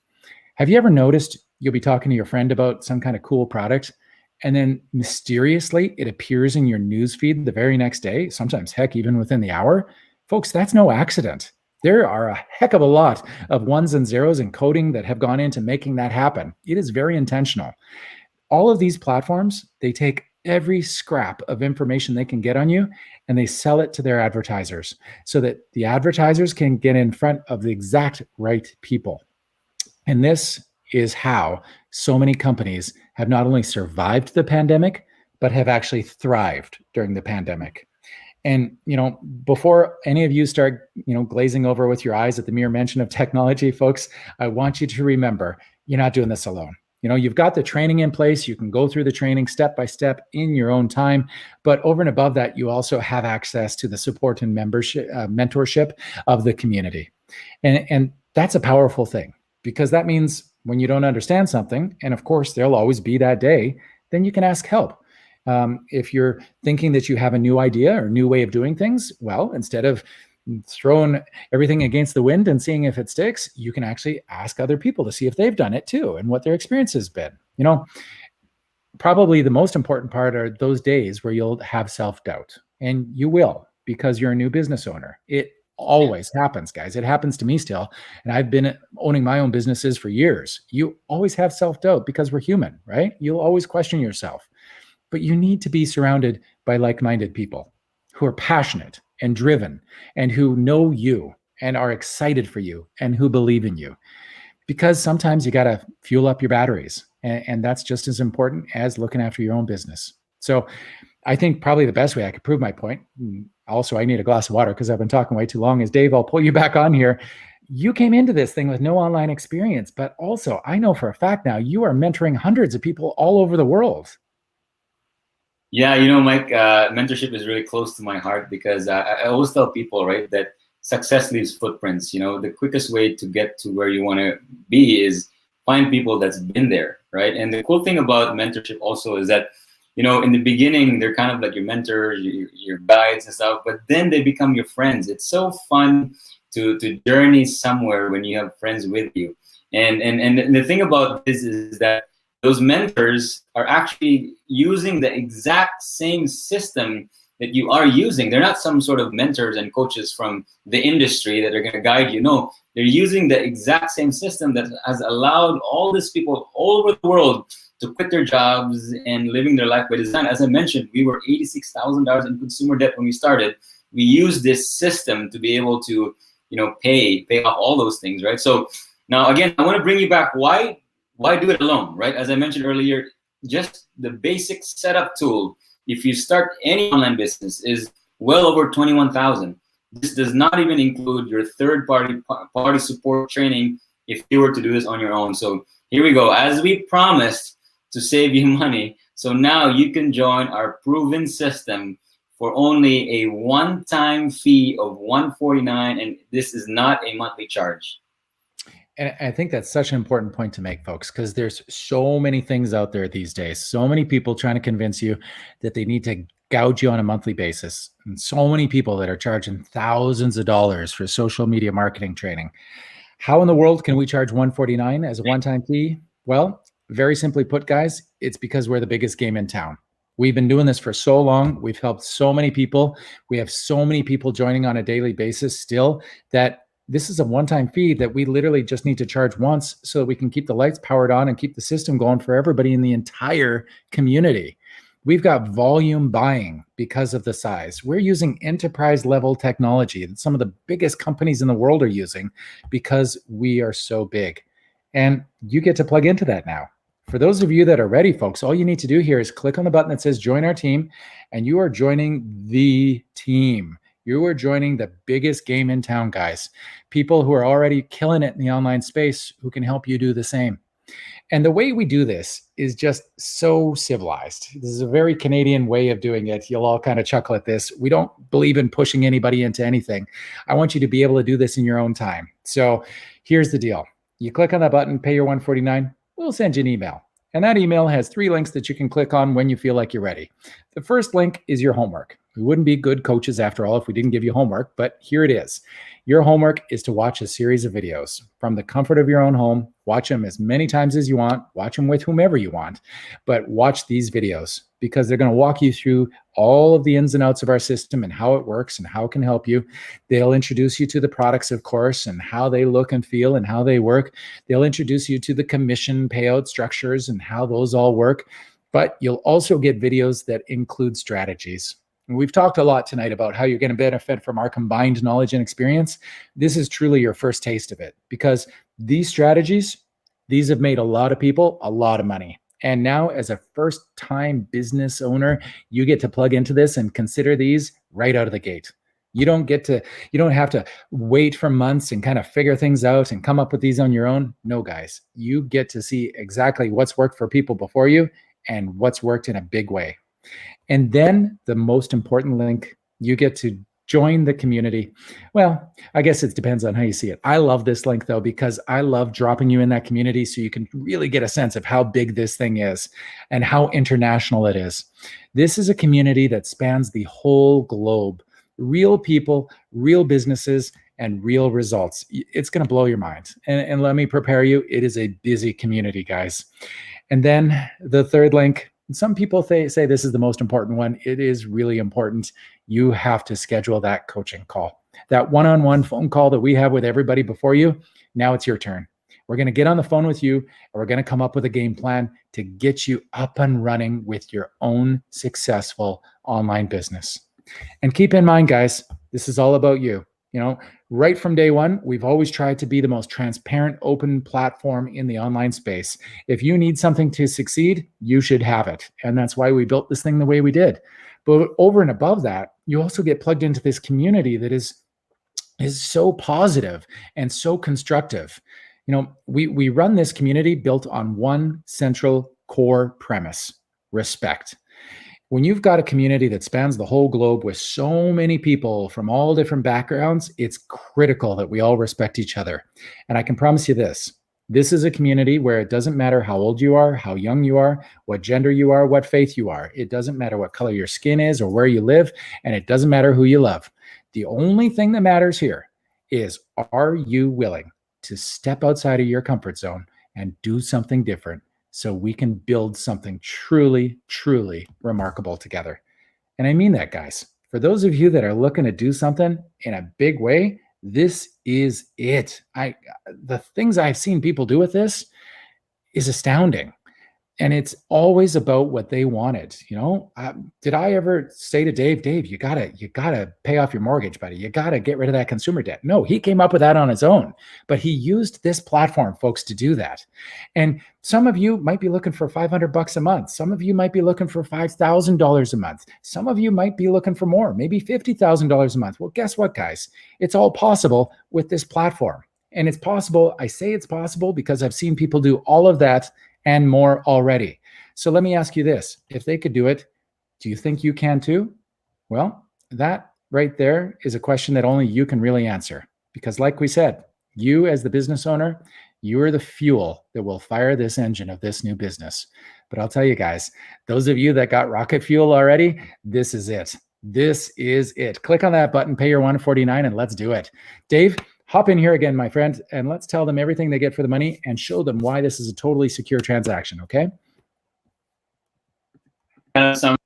Have you ever noticed you'll be talking to your friend about some kind of cool product, and then mysteriously it appears in your newsfeed the very next day, sometimes heck, even within the hour? Folks, that's no accident. There are a heck of a lot of ones and zeros and coding that have gone into making that happen. It is very intentional. All of these platforms, they take every scrap of information they can get on you and they sell it to their advertisers so that the advertisers can get in front of the exact right people. And this is how so many companies have not only survived the pandemic, but have actually thrived during the pandemic. And, before any of you start, glazing over with your eyes at the mere mention of technology, folks, I want you to remember, you're not doing this alone. You've got the training in place. You can go through the training step by step in your own time. But over and above that, you also have access to the support and mentorship of the community. And that's a powerful thing, because that means when you don't understand something, and of course, there'll always be that day, then you can ask help. If you're thinking that you have a new idea or new way of doing things, well, instead of throwing everything against the wind and seeing if it sticks, you can actually ask other people to see if they've done it too and what their experience has been. Probably the most important part are those days where you'll have self-doubt, and you will, because you're a new business owner. It always happens, guys. It happens to me still. And I've been owning my own businesses for years. You always have self-doubt because we're human, right? You'll always question yourself. but you need to be surrounded by like-minded people who are passionate and driven and who know you and are excited for you and who believe in you. Because sometimes you got to fuel up your batteries, and that's just as important as looking after your own business. So I think probably the best way I could prove my point, also I need a glass of water because I've been talking way too long, is Dave, I'll pull you back on here. You came into this thing with no online experience, but also I know for a fact now you are mentoring hundreds of people all over the world. Yeah, Mike, mentorship is really close to my heart because I always tell people, right, that success leaves footprints. The quickest way to get to where you want to be is find people that's been there, right? And the cool thing about mentorship also is that, in the beginning, they're kind of like your mentors, your guides and stuff, but then they become your friends. It's so fun to journey somewhere when you have friends with you. And the thing about this is that those mentors are actually using the exact same system that you are using. They're not some sort of mentors and coaches from the industry that are going to guide you. No, they're using the exact same system that has allowed all these people all over the world to quit their jobs and living their life by design. As I mentioned, we were $86,000 in consumer debt when we started. We used this system to be able to, pay off all those things, right? So now, again, I want to bring you back. Why do it alone, right? As I mentioned earlier, just the basic setup tool, if you start any online business, is well over $21,000. This does not even include your third-party support training if you were to do this on your own. So here we go. As we promised to save you money, so now you can join our proven system for only a one-time fee of $149, and this is not a monthly charge. And I think that's such an important point to make, folks, because there's so many things out there these days, so many people trying to convince you that they need to gouge you on a monthly basis, and so many people that are charging thousands of dollars for social media marketing training. How in the world can we charge $149 as a one-time fee? Well, very simply put, guys, it's because we're the biggest game in town. We've been doing this for so long. We've helped so many people. We have so many people joining on a daily basis still that this is a one-time fee that we literally just need to charge once so that we can keep the lights powered on and keep the system going for everybody in the entire community. We've got volume buying because of the size. We're using enterprise level technology that some of the biggest companies in the world are using because we are so big. And you get to plug into that now. For those of you that are ready, folks, all you need to do here is click on the button that says join our team, and you are joining the team. You are joining the biggest game in town, guys. People who are already killing it in the online space who can help you do the same. And the way we do this is just so civilized. This is a very Canadian way of doing it. You'll all kind of chuckle at this. We don't believe in pushing anybody into anything. I want you to be able to do this in your own time. So here's the deal. You click on that button, pay your $149, we'll send you an email. And that email has 3 links that you can click on when you feel like you're ready. The first link is your homework. We wouldn't be good coaches after all if we didn't give you homework, but here it is. Your homework is to watch a series of videos from the comfort of your own home. Watch them as many times as you want. Watch them with whomever you want, but watch these videos because they're going to walk you through all of the ins and outs of our system and how it works and how it can help you. They'll introduce you to the products, of course, and how they look and feel and how they work. They'll introduce you to the commission payout structures and how those all work. But you'll also get videos that include strategies. And we've talked a lot tonight about how you're going to benefit from our combined knowledge and experience. This is truly your first taste of it because these strategies, these have made a lot of people a lot of money. And now as a first-time business owner, you get to plug into this and consider these right out of the gate. You don't have to wait for months and kind of figure things out and come up with these on your own. No, guys, you get to see exactly what's worked for people before you and what's worked in a big way. And then the most important link, you get to join the community. Well, I guess it depends on how you see it. I love this link though, because I love dropping you in that community so you can really get a sense of how big this thing is and how international it is. This is a community that spans the whole globe. Real people, real businesses, and real results. It's going to blow your mind. And let me prepare you, it is a busy community, guys. And then the third link, some people say this is the most important one. It is really important. You have to schedule that coaching call, that one-on-one phone call that we have with everybody before you. Now it's your turn. We're going to get on the phone with you and we're going to come up with a game plan to get you up and running with your own successful online business. And keep in mind, guys, this is all about you. Right from day one, we've always tried to be the most transparent, open platform in the online space. If you need something to succeed, you should have it. And that's why we built this thing the way we did. But over and above that, you also get plugged into this community that is so positive and so constructive. We run this community built on one central core premise: respect. When you've got a community that spans the whole globe with so many people from all different backgrounds, it's critical that we all respect each other. And I can promise you this is a community where it doesn't matter how old you are, how young you are, what gender you are, what faith you are. It doesn't matter what color your skin is or where you live, and it doesn't matter who you love. The only thing that matters here is, are you willing to step outside of your comfort zone and do something different, so we can build something truly, truly remarkable together? And I mean that, guys. For those of you that are looking to do something in a big way, this is it. The things I've seen people do with this is astounding. And it's always about what they wanted. Did I ever say to Dave, you gotta pay off your mortgage, buddy. You gotta get rid of that consumer debt. No, he came up with that on his own, but he used this platform, folks, to do that. And some of you might be looking for $500 a month. Some of you might be looking for $5,000 a month. Some of you might be looking for more, maybe $50,000 a month. Well, guess what, guys? It's all possible with this platform. And it's possible. I say it's possible because I've seen people do all of that and more already. So let me ask you this. If they could do it, do you think you can too? Well, that right there is a question that only you can really answer. Because like we said, you as the business owner, you are the fuel that will fire this engine of this new business. But I'll tell you guys, those of you that got rocket fuel already, this is it. This is it. Click on that button, pay your $149, and let's do it. Dave, hop in here again, my friend, and let's tell them everything they get for the money and show them why this is a totally secure transaction, okay? First of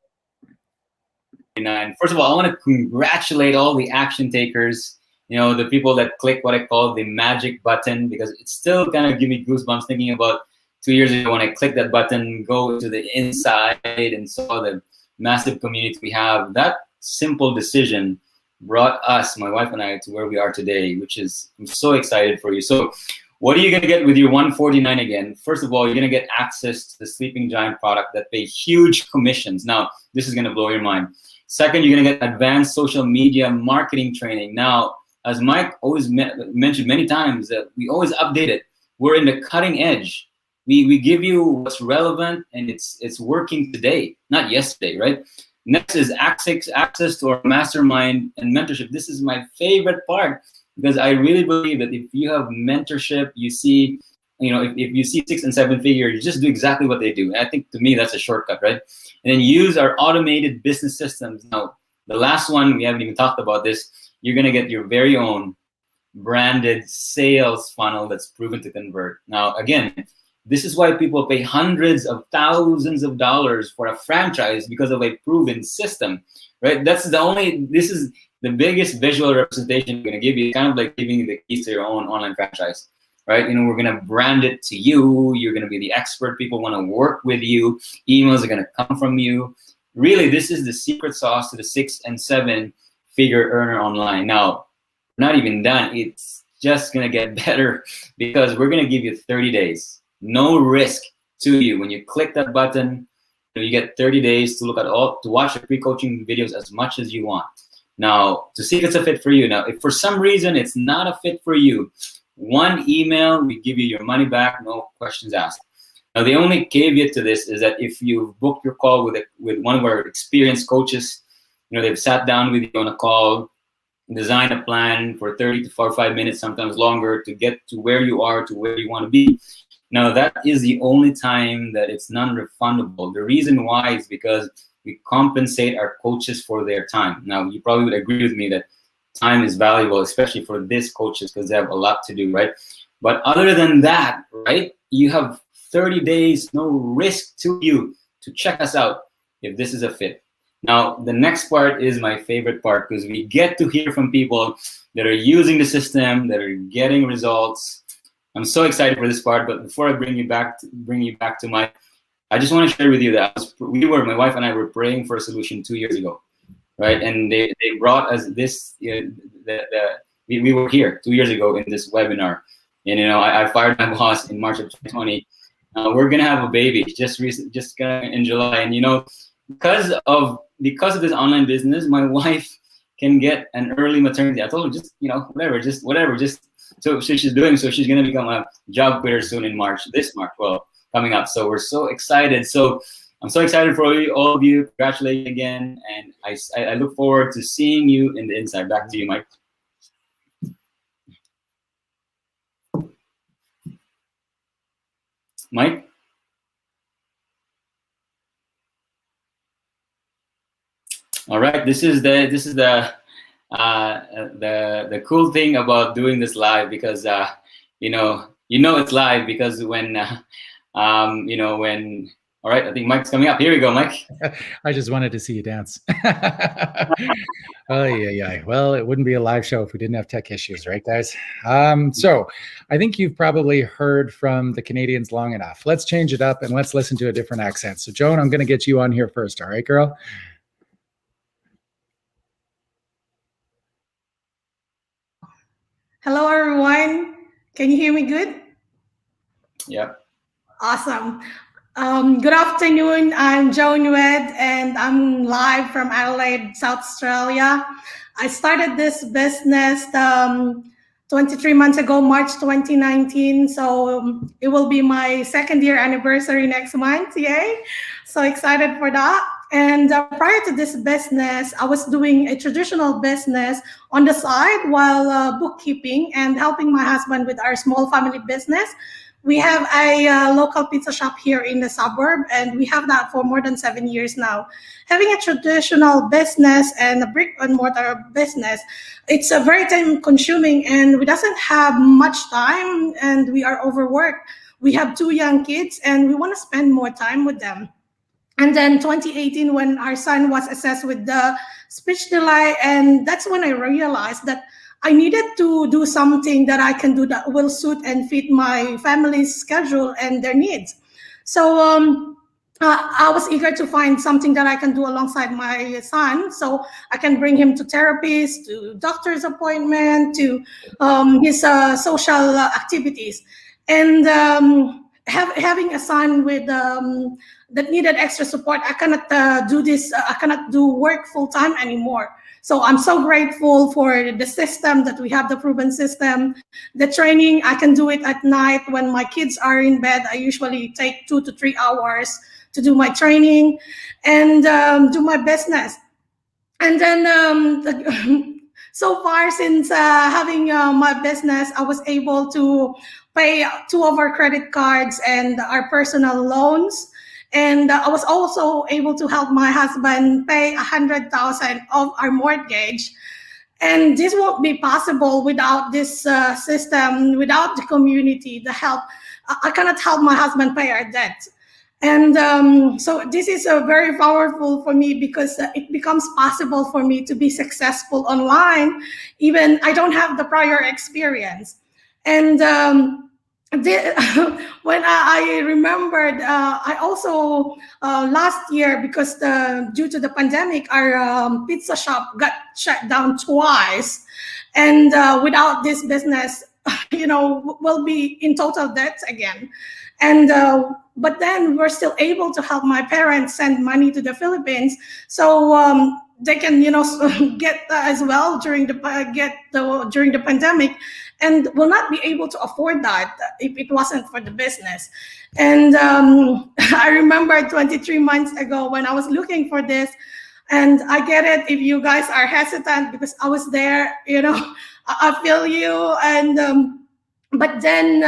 all, I want to congratulate all the action takers, the people that click what I call the magic button, because it still kind of give me goosebumps thinking about 2 years ago when I clicked that button, go to the inside and saw the massive community we have. That simple decision brought us, my wife and I, to where we are today, which is, I'm so excited for you. So what are you going to get with your $149 again? First of all, you're going to get access to the Sleeping Giant product that pay huge commissions. Now, this is going to blow your mind. Second, you're going to get advanced social media marketing training. Now, as Mike always mentioned many times, that we always update it. We're in the cutting edge. We give you what's relevant, and it's working today, not yesterday, right? Next is access to our mastermind and mentorship. This is my favorite part, because I really believe that if you have mentorship, you see, if you see 6 and 7 figure, you just do exactly what they do. And I think to me, that's a shortcut, right? And then use our automated business systems. Now, the last one, we haven't even talked about this. You're going to get your very own branded sales funnel that's proven to convert. Now, again, this is why people pay hundreds of thousands of dollars for a franchise, because of a proven system, right? This is the biggest visual representation we're going to give you, kind of like giving you the keys to your own online franchise, right? We're going to brand it to you. You're going to be the expert. People want to work with you. Emails are going to come from you. Really, this is the secret sauce to the 6 and 7 figure earner online. Now, we're not even done. It's just going to get better, because we're going to give you 30 days. No risk to you. When you click that button, you get 30 days to watch the pre-coaching videos as much as you want. Now, to see if it's a fit for you. Now, if for some reason it's not a fit for you, one email, we give you your money back, no questions asked. Now, the only caveat to this is that if you've booked your call with one of our experienced coaches, they've sat down with you on a call, design a plan for 30 to 45 minutes, sometimes longer, to get to where you are, to where you want to be. Now, that is the only time that it's non-refundable. The reason why is because we compensate our coaches for their time. Now, you probably would agree with me that time is valuable, especially for these coaches, because they have a lot to do, right? But other than that, right, you have 30 days, no risk to you, to check us out if this is a fit. Now, the next part is my favorite part, because we get to hear from people that are using the system, that are getting results. I'm so excited for this part. But before I bring you back to Mike, I just want to share with you that my wife and I were praying for a solution 2 years ago, right? And they brought us this. We were here 2 years ago in this webinar, and I fired my boss in March of 2020. We're gonna have a baby just in July, and because of this online business, my wife can get an early maternity. I told her whatever. So she's doing. So she's gonna become a job quitter soon in March. This March, coming up. So we're so excited. So I'm so excited for all of you. Congratulations again, and I look forward to seeing you in the inside. Back to you, Mike. Mike? All right. This is the cool thing about doing this live, because it's live because when all right, I think Mike's coming up. Here we go, Mike. I just wanted to see you dance. Oh, yeah. Well, it wouldn't be a live show if we didn't have tech issues, right, guys? So I think you've probably heard from the Canadians long enough. Let's change it up and let's listen to a different accent. So Joan, I'm going to get you on here first. All right, girl? Hello, everyone. Can you hear me good? Yeah. Awesome. Good afternoon. I'm Joan Nguyen, and I'm live from Adelaide, South Australia. I started this business 23 months ago, March 2019. So it will be my second year anniversary next month. Yay. So excited for that. And prior to this business, I was doing a traditional business on the side while bookkeeping and helping my husband with our small family business. We have a local pizza shop here in the suburb, and we have that for more than 7 years now. Having a traditional business and a brick and mortar business, it's a very time consuming, and we doesn't have much time, and we are overworked. We have 2 young kids, and we want to spend more time with them. And then 2018, when our son was assessed with the speech delay, and that's when I realized that I needed to do something that I can do that will suit and fit my family's schedule and their needs. So I was eager to find something that I can do alongside my son, so I can bring him to therapies, to doctor's appointment, to his social activities. And having a son with that needed extra support, I cannot do this. I cannot do work full time anymore. So I'm so grateful for the system that we have, the proven system, the training. I can do it at night when my kids are in bed. I usually take 2 to 3 hours to do my training and do my business. And then so far since having my business, I was able to pay 2 of our credit cards and our personal loans. And I was also able to help my husband pay $100,000 of our mortgage. And this won't be possible without this system, without the community, the help. I cannot help my husband pay our debt. And so this is very powerful for me because it becomes possible for me to be successful online, even I don't have the prior experience. And when I remembered, I also last year, because due to the pandemic, our pizza shop got shut down twice, and without this business, we'll be in total debt again. And but then we're still able to help my parents send money to the Philippines, so they can get as well during the pandemic, and will not be able to afford that if it wasn't for the business. And I remember 23 months ago when I was looking for this, and I get it if you guys are hesitant because I was there, I feel you. And but then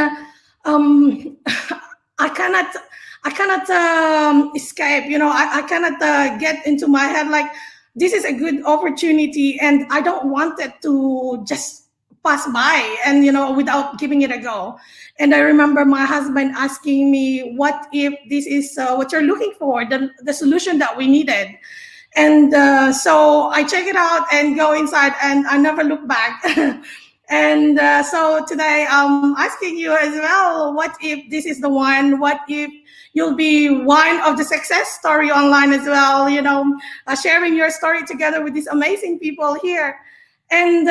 I cannot escape. I cannot get into my head like this is a good opportunity, and I don't want it to just pass by and without giving it a go. And I remember my husband asking me, what if this is what you're looking for, the solution that we needed? And so I check it out and go inside, and I never look back. And so today I'm asking you as well, what if this is the one? What if you'll be one of the success story online as well, sharing your story together with these amazing people here. And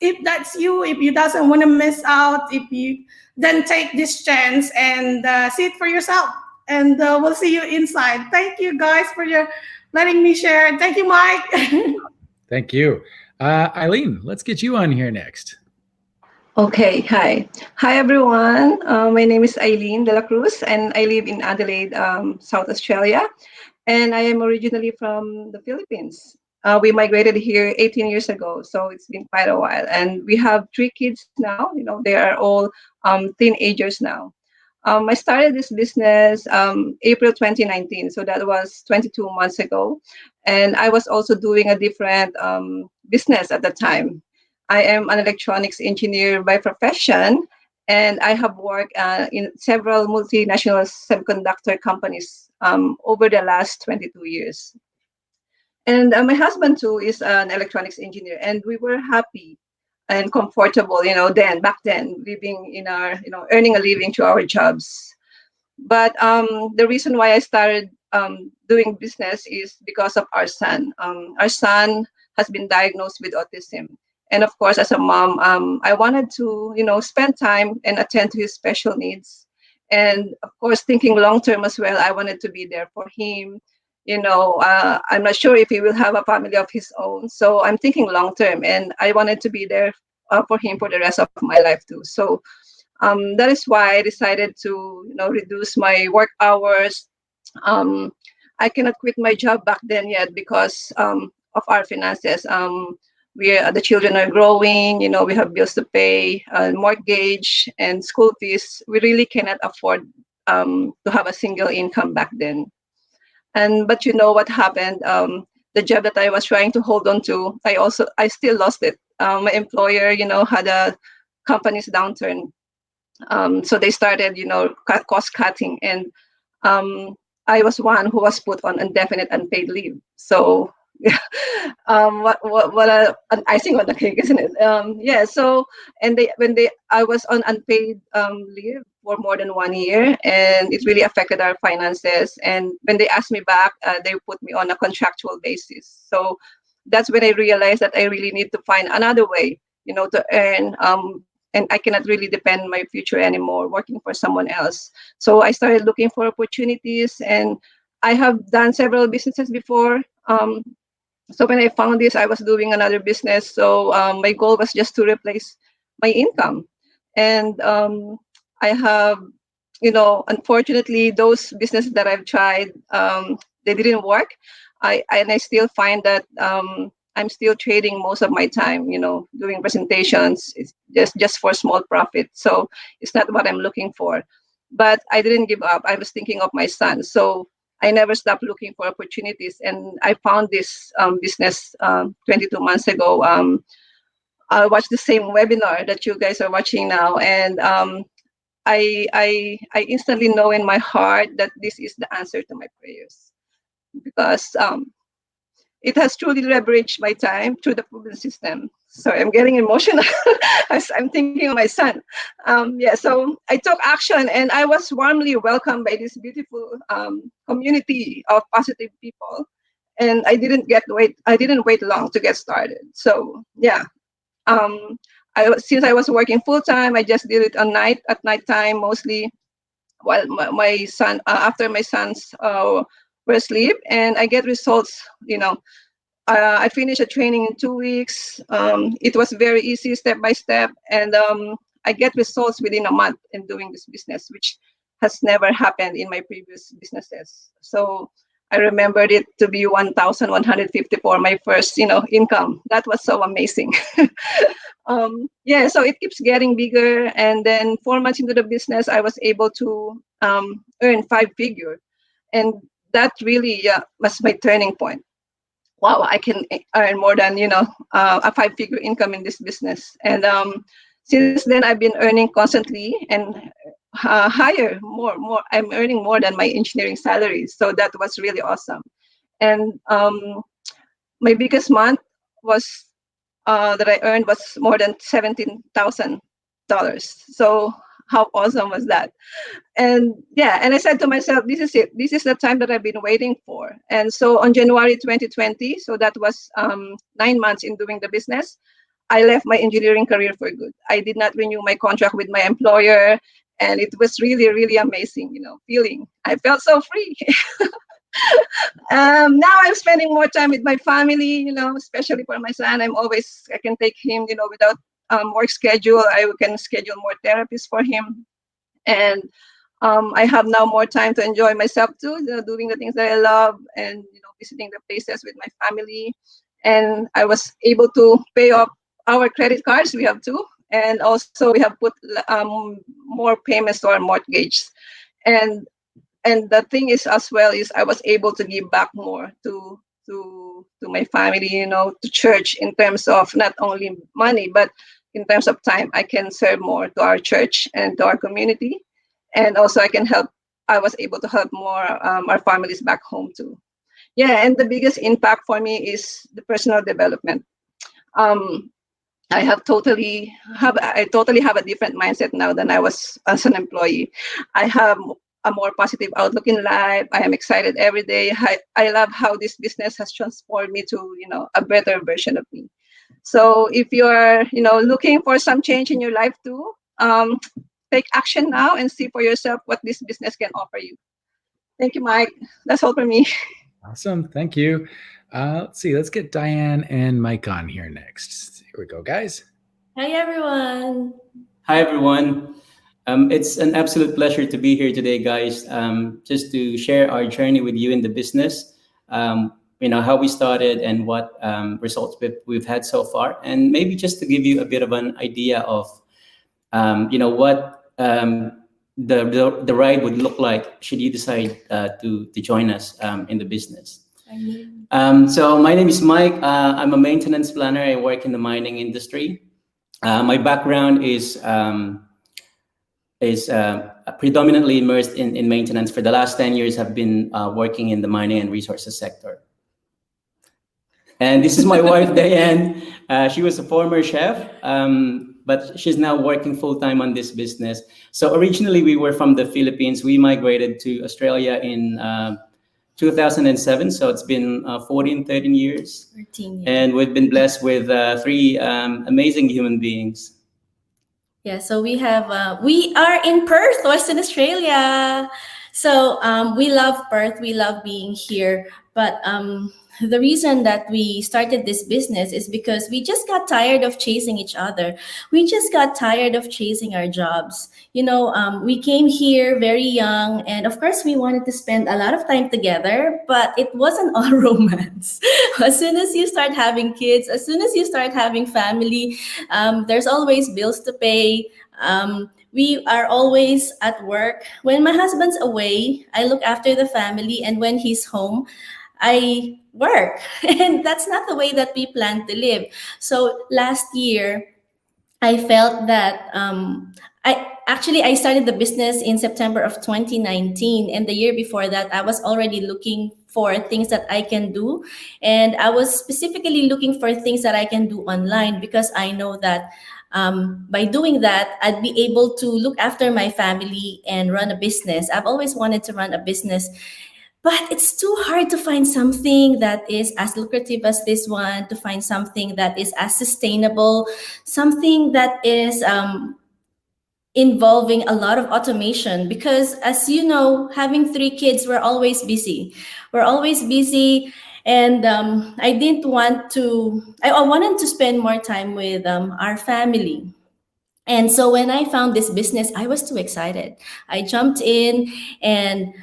if that's you, if you doesn't want to miss out, if you then take this chance and see it for yourself. And we'll see you inside. Thank you guys for letting me share. Thank you, Mike. Thank you. Eileen, let's get you on here next. Okay, hi. Hi, everyone. My name is Eileen De La Cruz, and I live in Adelaide, South Australia. And I am originally from the Philippines. We migrated here 18 years ago, so it's been quite a while. And we have 3 kids now. They are all teenagers now. I started this business April 2019, so that was 22 months ago. And I was also doing a different business at the time. I am an electronics engineer by profession, and I have worked in several multinational semiconductor companies over the last 22 years. And my husband too is an electronics engineer, and we were happy and comfortable, back then, living in our, earning a living through our jobs. But the reason why I started doing business is because of our son. Our son has been diagnosed with autism. And of course, as a mom, I wanted to, spend time and attend to his special needs. And of course, thinking long term as well, I wanted to be there for him. I'm not sure if he will have a family of his own. So I'm thinking long term, and I wanted to be there for him for the rest of my life too. So that is why I decided to, reduce my work hours. I cannot quit my job back then yet because of our finances. The children are growing. We have bills to pay, mortgage and school fees. We really cannot afford to have a single income back then. But what happened? The job that I was trying to hold on to, I still lost it. My employer, had a company's downturn. So they started, cost cutting, and I was one who was put on indefinite unpaid leave. So, what an icing on the cake, isn't it? Yeah. So, and I was on unpaid leave for more than 1 year, and it really affected our finances. And when they asked me back, they put me on a contractual basis. So that's when I realized that I really need to find another way, to earn. And I cannot really depend on my future anymore working for someone else. So I started looking for opportunities, and I have done several businesses before. So when I found this, I was doing another business. So my goal was just to replace my income. And I have, unfortunately, those businesses that I've tried, they didn't work. I still find that I'm still trading most of my time, doing presentations. It's just for small profit. So it's not what I'm looking for. But I didn't give up. I was thinking of my son. So I never stopped looking for opportunities. And I found this business 22 months ago. I watched the same webinar that you guys are watching now. And I instantly know in my heart that this is the answer to my prayers. Because it has truly leveraged my time through the proven system. Sorry, I'm getting emotional as I'm thinking of my son. So I took action, and I was warmly welcomed by this beautiful community of positive people. And I didn't wait long to get started. So yeah, since I was working full time, I just did it at night time mostly, while my son after my sons were asleep, and I get results. I finished a training in 2 weeks. It was very easy, step by step, and I get results within a month in doing this business, which has never happened in my previous businesses. So I remembered it to be 1,154, my first, income. That was so amazing. So it keeps getting bigger, and then 4 months into the business, I was able to earn 5-figure, and that really was my turning point. Wow, I can earn more than a 5-figure income in this business. And since then, I've been earning constantly and higher, more. I'm earning more than my engineering salary, so that was really awesome. And my biggest month was that I earned was more than $17,000. So how awesome was that? And yeah, and I said to myself, this is it. This is the time that I've been waiting for. And so on January 2020, so that was 9 months in doing the business, I left my engineering career for good. I did not renew my contract with my employer, and it was really, really amazing, feeling. I felt so free. Now I'm spending more time with my family, especially for my son. I can take him, without work schedule. I can schedule more therapies for him. And I have now more time to enjoy myself too, doing the things that I love, and visiting the places with my family. And I was able to pay off our credit cards. We have two, and also we have put more payments to our mortgage. And the thing is as well is I was able to give back more to my family, to church, in terms of not only money but in terms of time. I can serve more to our church and to our community, and also I was able to help more our families back home too. Yeah, and the biggest impact for me is the personal development. I totally have a different mindset now than I was as an employee. I have a more positive outlook in life. I am excited every day. I love how this business has transformed me to, a better version of me. So if you're, looking for some change in your life too, take action now and see for yourself what this business can offer you. Thank you, Mike. That's all for me. Awesome. Thank you. Let's see. Let's get Diane and Mike on here next. Here we go, guys. Hi, everyone. Hi, everyone. It's an absolute pleasure to be here today, guys, just to share our journey with you in the business, how we started and what results we've had so far, and maybe just to give you a bit of an idea of, what the ride would look like should you decide to join us in the business. So my name is Mike. I'm a maintenance planner. I work in the mining industry. My background is predominantly immersed in maintenance. For the last 10 years, I've been working in the mining and resources sector. And this is my wife, Diane. She was a former chef, but she's now working full-time on this business. So originally, we were from the Philippines. We migrated to Australia in 2007. So it's been 13 years. 13 years. And we've been blessed with 3 amazing human beings. Yeah, so we are in Perth, Western Australia. So we love Perth. We love being here. But the reason that we started this business is because we just got tired of chasing each other. We just got tired of chasing our jobs. We came here very young, and of course we wanted to spend a lot of time together, but it wasn't all romance. As soon as you start having kids, as soon as you start having family, there's always bills to pay. We are always at work. When my husband's away, I look after the family, and when he's home, I work. And that's not the way that we plan to live. So last year, I felt that I started the business in September of 2019. And the year before that, I was already looking for things that I can do. And I was specifically looking for things that I can do online, because I know that by doing that, I'd be able to look after my family and run a business. I've always wanted to run a business, but it's too hard to find something that is as lucrative as this one, to find something that is as sustainable, something that is involving a lot of automation. Because as you know, having 3 kids, we're always busy. And I wanted to spend more time with our family. And so when I found this business, I was too excited. I jumped in, and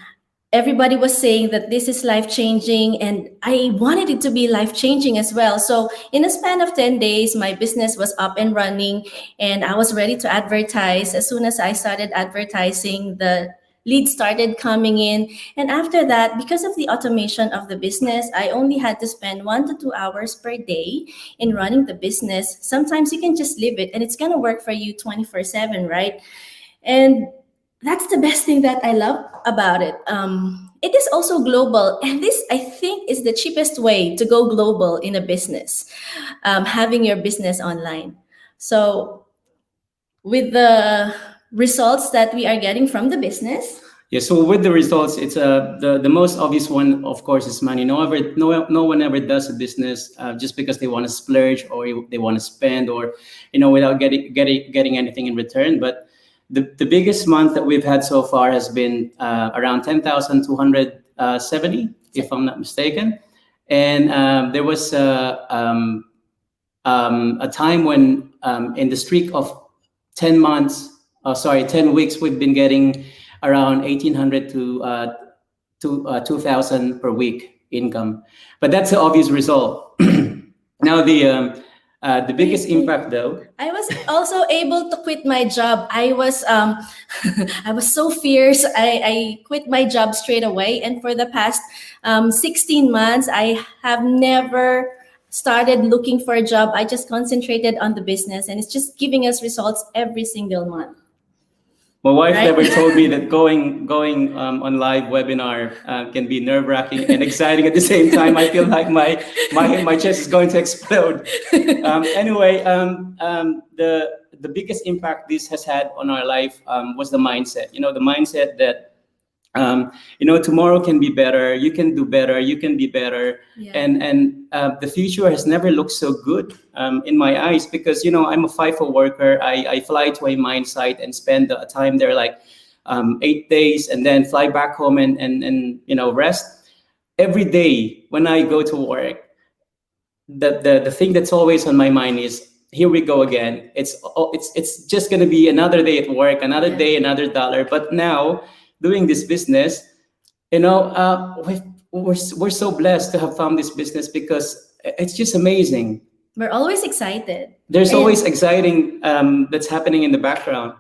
everybody was saying that this is life-changing, and I wanted it to be life-changing as well. So in a span of 10 days, my business was up and running, and I was ready to advertise. As soon as I started advertising, the leads started coming in. And after that, because of the automation of the business, I only had to spend 1 to 2 hours per day in running the business. Sometimes you can just leave it, and it's going to work for you 24/7, right? And that's the best thing that I love about it. It is also global, and this, I think, is the cheapest way to go global in a business, having your business online. So with the results that we are getting from the business, Yeah, so with the results, it's the most obvious one, of course, is money. No one ever does a business just because they want to splurge or they want to spend, or without getting anything in return. But the biggest month that we've had so far has been around 10,270, if I'm not mistaken. And there was a time when in the streak of 10 weeks, we've been getting around 1,800 to 2,000 per week income. But that's the obvious result. Now the biggest impact, though, I was also able to quit my job. I was I was so fierce. I quit my job straight away, and for the past 16 months, I have never started looking for a job. I just concentrated on the business, and it's just giving us results every single month. my wife Right. never told me that going on live webinar can be nerve-wracking and exciting at the same time. I feel like my chest is going to explode. Anyway, the biggest impact this has had on our life was the mindset. The mindset that tomorrow can be better. You can do better. You can be better. Yeah. And the future has never looked so good in my eyes, because I'm a FIFO worker. I fly to a mine site and spend the time there like 8 days, and then fly back home and rest. Every day when I go to work, the thing that's always on my mind is, here we go again. It's just gonna be another day at work, another Yeah. day, another dollar. But now, doing this business, we're so blessed to have found this business, because it's just amazing. We're always excited. There's And always exciting that's happening in the background.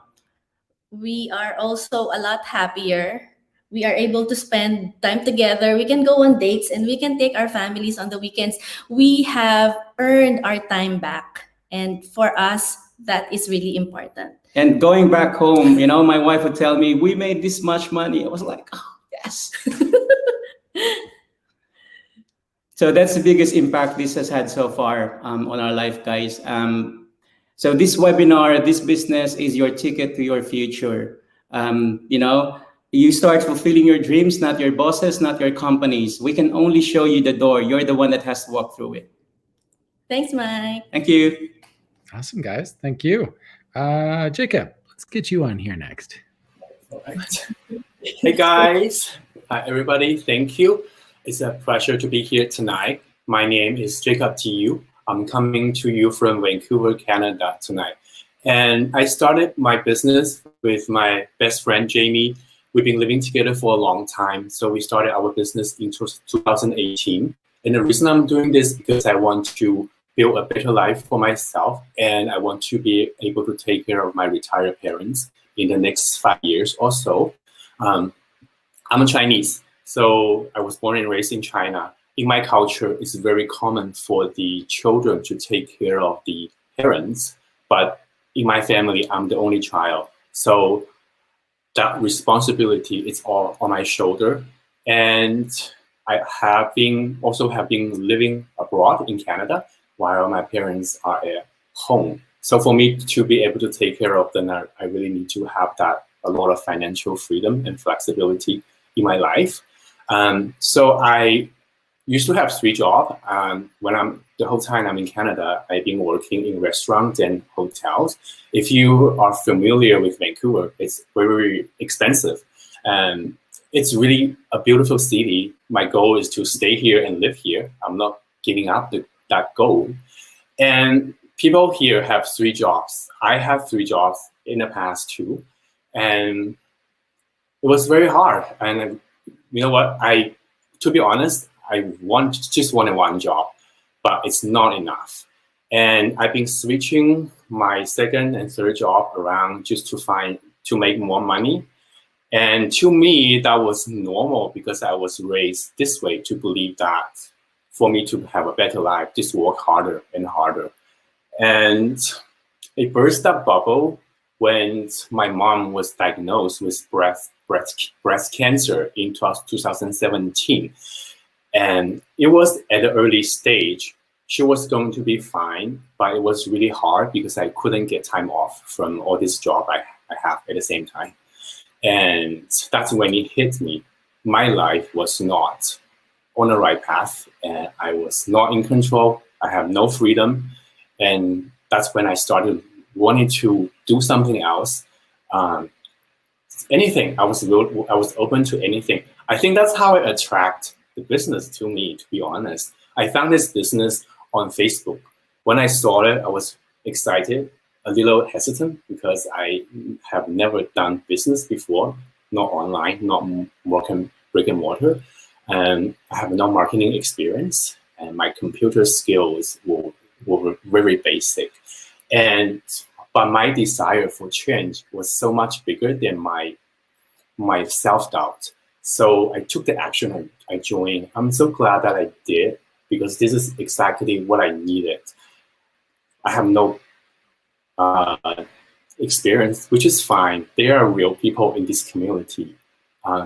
we are also a lot happier. We are able to spend time together. We can go on dates, and we can take our families on the weekends. We have earned our time back. And for us, that is really important. And going back home, my wife would tell me, we made this much money. I was like, oh, yes. So that's the biggest impact this has had so far on our life, guys. So this webinar, this business is your ticket to your future. You start fulfilling your dreams, not your bosses, not your companies. We can only show you the door. You're the one that has to walk through it. Thanks, Mike. Thank you. Awesome, guys. Thank you. Jacob, let's get you on here next. All right. Hey guys, hi everybody. Thank you. It's a pleasure to be here tonight. My name is Jacob Tu. I'm coming to you from Vancouver, Canada tonight. And I started my business with my best friend, Jamie. We've been living together for a long time. So we started our business in 2018. And the reason I'm doing this is because I want to build a better life for myself, and I want to be able to take care of my retired parents in the next 5 years or so. I'm a Chinese, so I was born and raised in China. In my culture, it's very common for the children to take care of the parents, but in my family, I'm the only child. So that responsibility is all on my shoulder. And I have been living abroad in Canada while my parents are at home. So for me to be able to take care of them, I really need to have a lot of financial freedom and flexibility in my life. So I used to have 3 jobs. The whole time I'm in Canada, I've been working in restaurants and hotels. If you are familiar with Vancouver, it's very, very expensive. It's really a beautiful city. My goal is to stay here and live here. I'm not giving up that goal. And people here have 3 jobs. I have 3 jobs in the past too. And it was very hard. And you know what? To be honest, I just wanted 1 job, but it's not enough. And I've been switching my 2nd and 3rd job around just to make more money. And to me, that was normal, because I was raised this way, to believe that for me to have a better life, just work harder and harder. And it burst that bubble when my mom was diagnosed with breast cancer in 2017. And it was at the early stage. She was going to be fine, but it was really hard because I couldn't get time off from all this job I have at the same time. And that's when it hit me. My life was not on the right path, and I was not in control. I have no freedom. And that's when I started wanting to do something else. Anything. I was open to anything. I think that's how I attract the business to me, to be honest. I found this business on Facebook. When I saw it, I was excited, a little hesitant because I have never done business before, not online, not working brick and mortar. And I have no marketing experience, and my computer skills were very basic. But my desire for change was so much bigger than my self-doubt. So I took the action. I joined. I'm so glad that I did, because this is exactly what I needed. I have no experience, which is fine. There are real people in this community.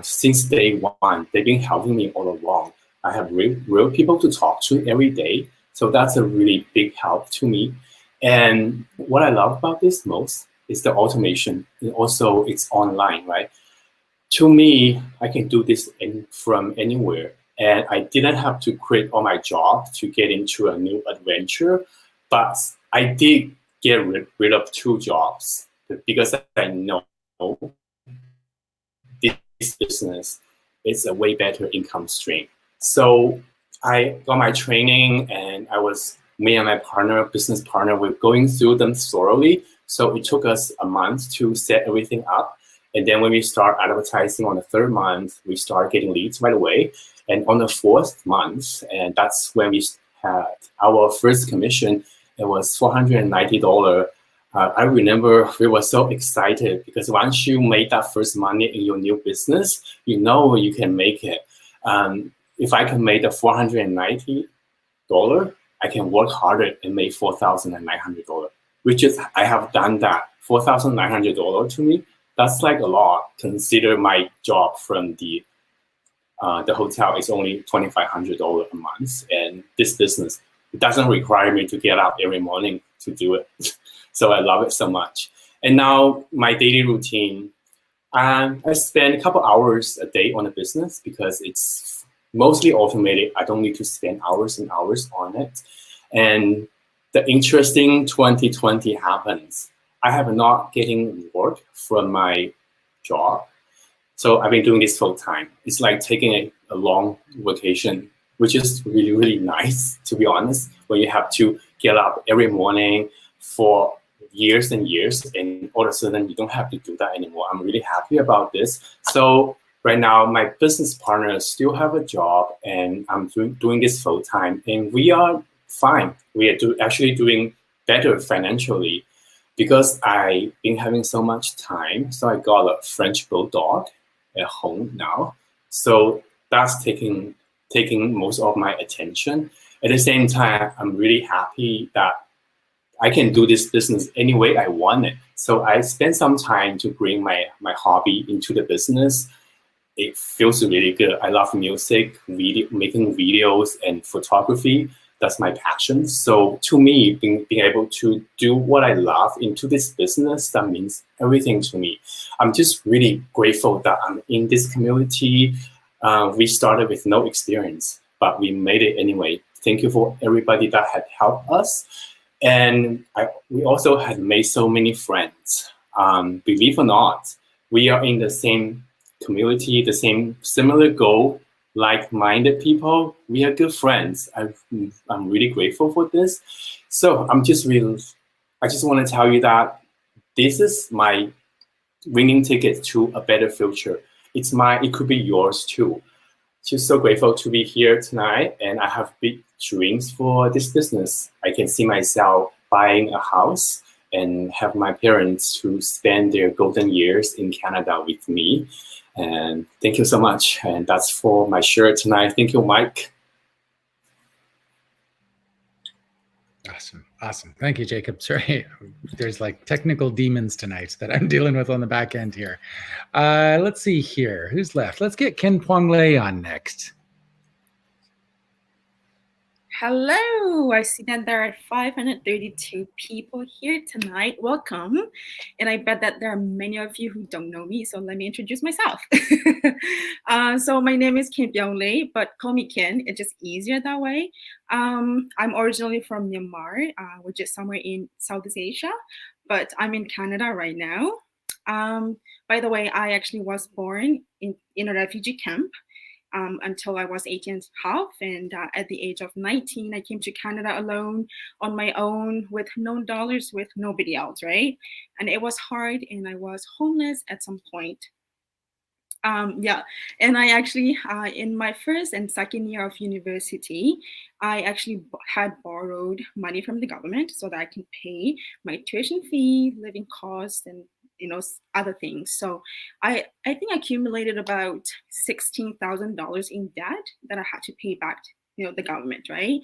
Since day one, they've been helping me all along. I have real people to talk to every day. So that's a really big help to me. And what I love about this most is the automation. And also, it's online, right? To me, I can do this from anywhere. And I didn't have to quit all my job to get into a new adventure. But I did get rid of 2 jobs because I know this business is a way better income stream. So I got my training, and me and my business partner, we're going through them thoroughly. So it took us a month to set everything up. And then when we start advertising on the 3rd month, we start getting leads right away. And on the 4th month, and that's when we had our first commission, it was $490. I remember we were so excited because once you make that first money in your new business, you know you can make it. If I can make the $490, I can work harder and make $4,900, which is, I have done that. $4,900 to me, that's like a lot. Consider my job from the hotel is only $2,500 a month, and this business, it doesn't require me to get up every morning to do it. So I love it so much. And now my daily routine, I spend a couple hours a day on the business because it's mostly automated. I don't need to spend hours and hours on it. And the interesting 2020 happens. I have not getting work from my job. So I've been doing this full time. It's like taking a long vacation, which is really, really nice, to be honest, when you have to get up every morning for years and years, and all of a sudden you don't have to do that anymore. I'm really happy about this. So right now, my business partners still have a job, and I'm doing this full time, and we are fine. We are actually doing better financially because I've been having so much time. So I got a French bulldog at home now. So that's taking most of my attention. At the same time, I'm really happy that I can do this business any way I want it. So I spend some time to bring my hobby into the business. It feels really good. I love music, making videos, and photography. That's my passion. So to me, being able to do what I love into this business, that means everything to me. I'm just really grateful that I'm in this community. We started with no experience, but we made it anyway. Thank you for everybody that had helped us. And we also had made so many friends. Believe or not, we are in the same community, the same similar goal, like-minded people. We are good friends. I'm really grateful for this. So I just want to tell you that this is my winning ticket to a better future. It could be yours too. Just so grateful to be here tonight, and I have big dreams for this business. I can see myself buying a house and have my parents who spend their golden years in Canada with me. And thank you so much. And that's for my share tonight. Thank you, Mike. Awesome. Awesome. Thank you, Jacob. Sorry, there's like technical demons tonight that I'm dealing with on the back end here. Let's see here. Who's left? Let's get Ken Puanglei on next. Hello, I see that there are 532 people here tonight. Welcome. And I bet that there are many of you who don't know me, so let me introduce myself. So my name is Ken Puanglei, but call me Ken. It's just easier that way. I'm originally from Myanmar, which is somewhere in Southeast Asia, but I'm in Canada right now. By the way, I actually was born in a refugee camp. Until I was 18 and a half. And at the age of 19, I came to Canada alone, on my own, with no dollars, with nobody else, right? And it was hard, and I was homeless at some point. Yeah, and I actually, in my first and second year of university, I actually had borrowed money from the government so that I can pay my tuition fee, living costs, and other things. So I think I accumulated about $16,000 in debt that I had to pay back, the government, right?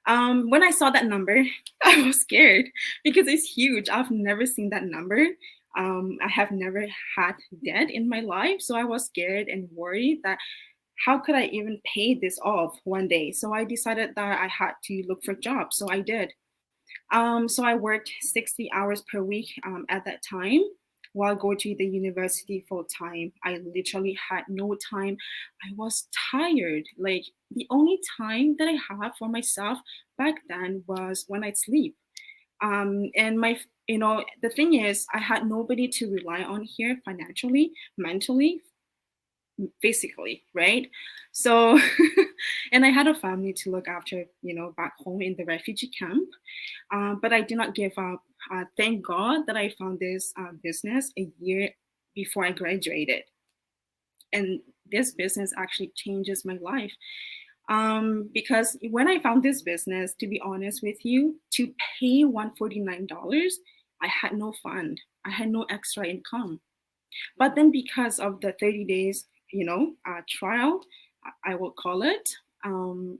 When I saw that number, I was scared because it's huge. I've never seen that number. I have never had debt in my life. So I was scared and worried that how could I even pay this off one day? So I decided that I had to look for jobs. So I did. So I worked 60 hours per week at that time, while going to the university full time. I literally had no time. I was tired. Like the only time that I had for myself back then was when I'd sleep. And the thing is, I had nobody to rely on here financially, mentally, physically, right? So, and I had a family to look after, back home in the refugee camp. But I did not give up. Thank God that I found this business a year before I graduated. And this business actually changes my life. Because when I found this business, to be honest with you, to pay $149, I had no fund. I had no extra income. But then because of the 30 days, trial, I will call it,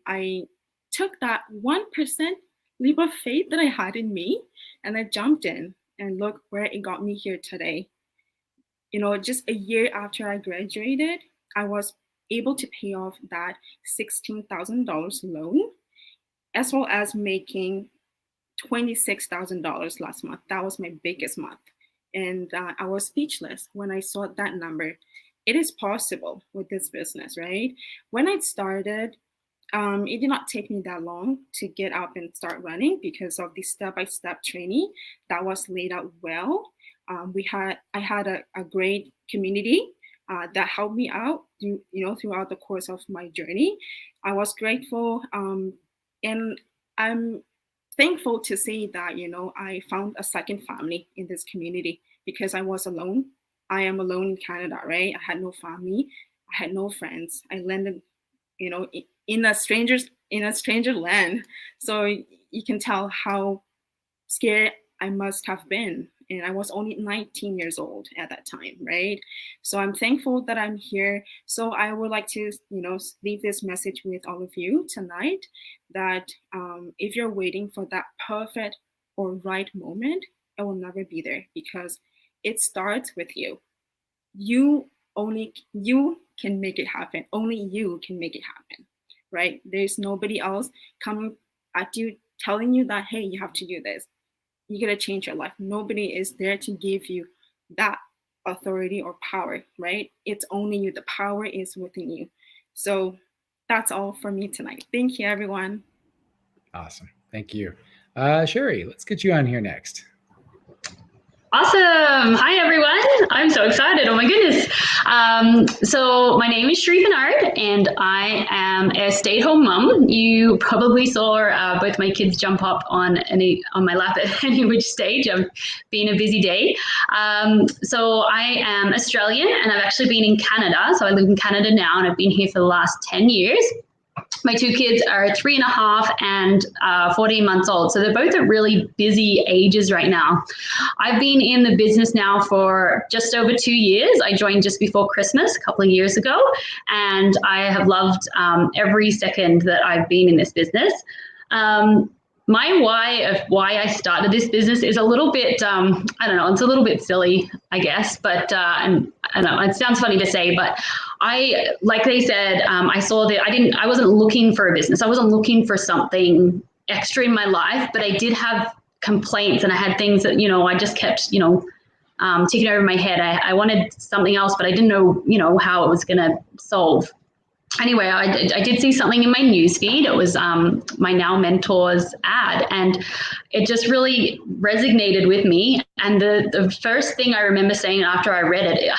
I took that 1% leap of faith that I had in me, and I jumped in, and look where it got me here today. Just a year after I graduated, I was able to pay off that $16,000 loan, as well as making $26,000 last month. That was my biggest month. And I was speechless when I saw that number. It is possible with this business, right? When I started, it did not take me that long to get up and start running because of the step-by-step training that was laid out well. I had a great community that helped me out, throughout the course of my journey. I was grateful, and I'm thankful to say that I found a second family in this community because I was alone. I am alone in Canada, right? I had no family. I had no friends. I landed, in a stranger land. So you can tell how scared I must have been. And I was only 19 years old at that time, right? So I'm thankful that I'm here. So I would like to, leave this message with all of you tonight that if you're waiting for that perfect or right moment, it will never be there because it starts with you. You can make it happen. Only you can make it happen, right? There's nobody else coming at you telling you that, hey, you have to do this. You gotta change your life. Nobody is there to give you that authority or power, right? It's only you. The power is within you. So that's all for me tonight. Thank you, everyone. Awesome. Thank you. Sherry, let's get you on here next. Awesome. Hi, everyone. I'm so excited. Oh, my goodness. So my name is Sheree Bernard, and I am a stay-at-home mom. You probably saw both my kids jump up on my lap at any which stage. I've been a busy day. So I am Australian, and I've actually been in Canada. So I live in Canada now, and I've been here for the last 10 years. My two kids are 3.5 and 14 months old. So they're both at really busy ages right now. I've been in the business now for just over 2 years. I joined just before Christmas a couple of years ago, and I have loved every second that I've been in this business. my why of why I started this business is a little bit, I don't know, it's a little bit silly, I guess, but and I don't know, it sounds funny to say, but like they said, I saw that I wasn't looking for a business. I wasn't looking for something extra in my life, but I did have complaints and I had things that, I just kept, taking over my head. I wanted something else, but I didn't know, how it was going to solve. Anyway, I did see something in my newsfeed. It was my Now Mentors ad, and it just really resonated with me. And the first thing I remember saying after I read it,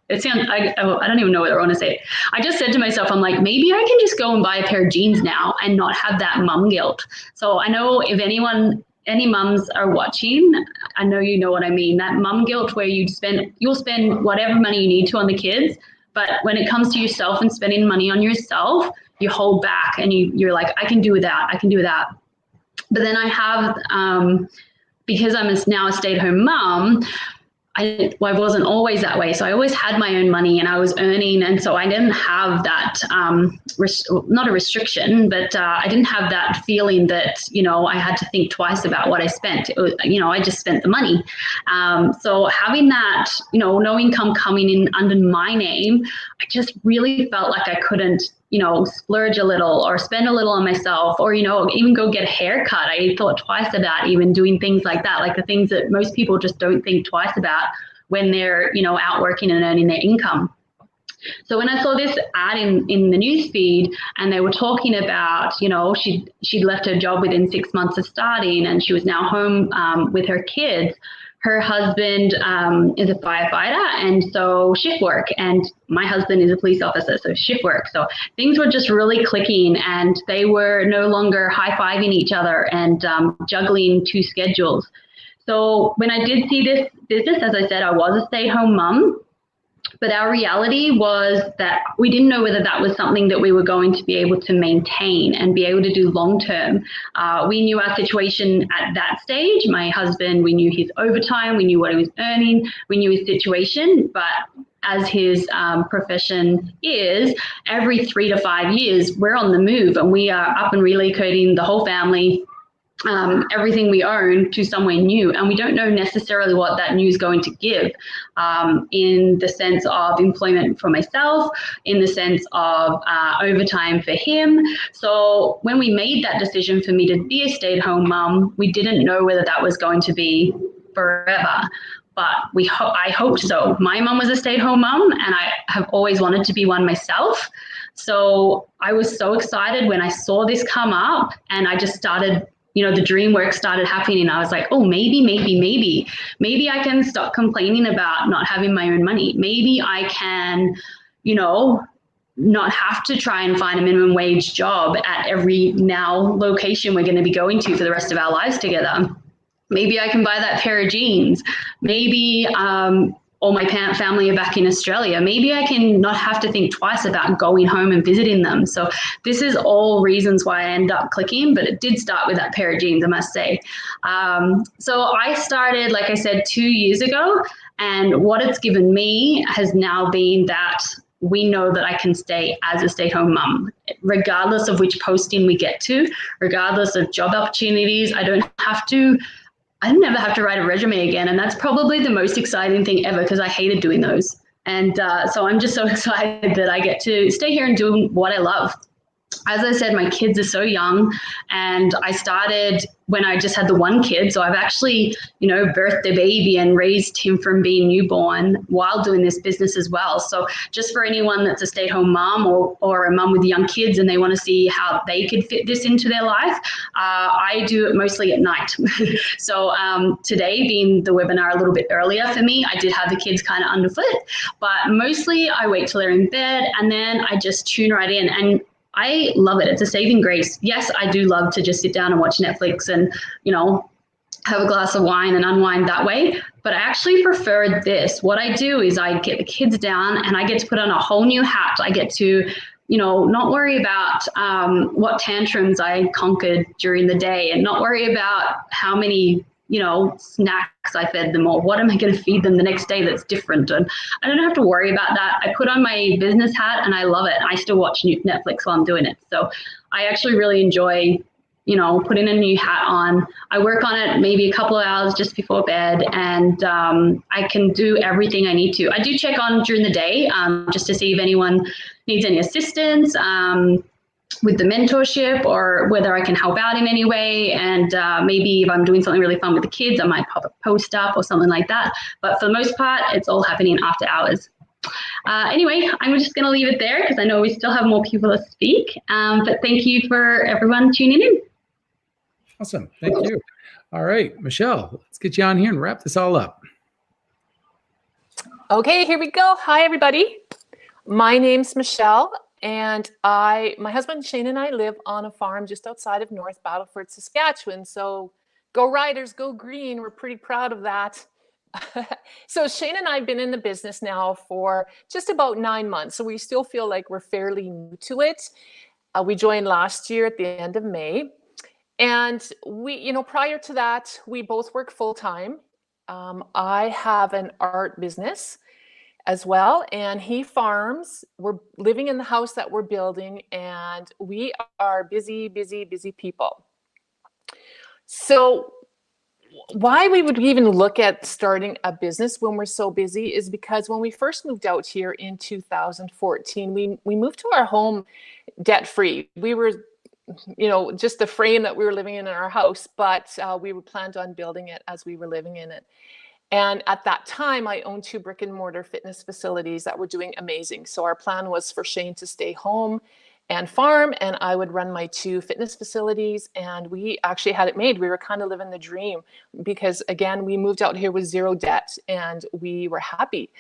I don't even know whether I want to say it. I just said to myself, I'm like, maybe I can just go and buy a pair of jeans now and not have that mum guilt. So I know if any mums are watching, I know you know what I mean. That mum guilt where you'll spend whatever money you need to on the kids. But when it comes to yourself and spending money on yourself, you hold back and you're like, I can do that. But then I have, because I'm now a stay-at-home mom, I wasn't always that way. So I always had my own money and I was earning. And so I didn't have that, not a restriction, but I didn't have that feeling that, I had to think twice about what I spent. It was, I just spent the money. So having that, no income coming in under my name, I just really felt like I couldn't, splurge a little or spend a little on myself or, even go get a haircut. I thought twice about even doing things like that, like the things that most people just don't think twice about when they're, out working and earning their income. So when I saw this ad in the newsfeed and they were talking about, she'd left her job within 6 months of starting and she was now home with her kids. Her husband is a firefighter and so shift work, and my husband is a police officer, so shift work. So things were just really clicking and they were no longer high-fiving each other and juggling two schedules. So when I did see this business, as I said, I was a stay-at-home mom, but our reality was that we didn't know whether that was something that we were going to be able to maintain and be able to do long term. We knew our situation at that stage. My husband, we knew his overtime, we knew what he was earning, we knew his situation, but as his profession is, every 3 to 5 years, we're on the move and we are up and relocating the whole family, everything we own to somewhere new, and we don't know necessarily what that new is going to give in the sense of employment for myself, in the sense of overtime for him. So when we made that decision for me to be a stay-at-home mom, we didn't know whether that was going to be forever. But I hoped so. My mom was a stay-at-home mom and I have always wanted to be one myself. So I was so excited when I saw this come up and I just started, the dream work started happening. I was like, oh, maybe I can stop complaining about not having my own money. Maybe I can, not have to try and find a minimum wage job at every now location we're going to be going to for the rest of our lives together. Maybe I can buy that pair of jeans. Maybe all my family are back in Australia. Maybe I can not have to think twice about going home and visiting them. So this is all reasons why I end up clicking, but it did start with that pair of jeans, I must say. So I started, like I said, 2 years ago, and what it's given me has now been that we know that I can stay as a stay-at-home mum, regardless of which posting we get to, regardless of job opportunities. I never have to write a resume again. And that's probably the most exciting thing ever because I hated doing those. And so I'm just so excited that I get to stay here and do what I love. As I said, my kids are so young and I started when I just had the one kid. So I've actually, birthed a baby and raised him from being newborn while doing this business as well. So just for anyone that's a stay-at-home mom or a mom with young kids and they want to see how they could fit this into their life, I do it mostly at night. So today being the webinar a little bit earlier for me, I did have the kids kind of underfoot, but mostly I wait till they're in bed and then I just tune right in. And I love it. It's a saving grace. Yes, I do love to just sit down and watch Netflix and, have a glass of wine and unwind that way. But I actually prefer this. What I do is I get the kids down and I get to put on a whole new hat. I get to, not worry about what tantrums I conquered during the day and not worry about how many snacks I fed them or what am I going to feed them the next day that's different. And I don't have to worry about that. I put on my business hat and I love it. I still watch Netflix while I'm doing it. So I actually really enjoy putting a new hat on. I work on it maybe a couple of hours just before bed, and I can do everything I need to. I do check on during the day just to see if anyone needs any assistance with the mentorship or whether I can help out in any way. And maybe if I'm doing something really fun with the kids, I might pop a post up or something like that. But for the most part, it's all happening after hours. Anyway, I'm just going to leave it there because I know we still have more people to speak. But thank you for everyone tuning in. Awesome. Thank you. All right, Michelle, let's get you on here and wrap this all up. Okay, here we go. Hi, everybody. My name's Michelle, and my husband Shane and I live on a farm just outside of North Battleford, Saskatchewan. So go Riders, go green. We're pretty proud of that. So Shane and I have been in the business now for just about 9 months. So we still feel like we're fairly new to it. We joined last year at the end of May. And we, prior to that, we both work full time. I have an art business as well, and he farms. We're living in the house that we're building, and we are busy, busy, busy people. So why we would even look at starting a business when we're so busy is because when we first moved out here in 2014, we moved to our home debt-free. We were just the frame that we were living in our house, but we were planned on building it as we were living in it. And at that time, I owned 2 brick and mortar fitness facilities that were doing amazing. So our plan was for Shane to stay home and farm, and I would run my 2 fitness facilities. And we actually had it made. We were kind of living the dream because, again, we moved out here with 0 debt and we were happy.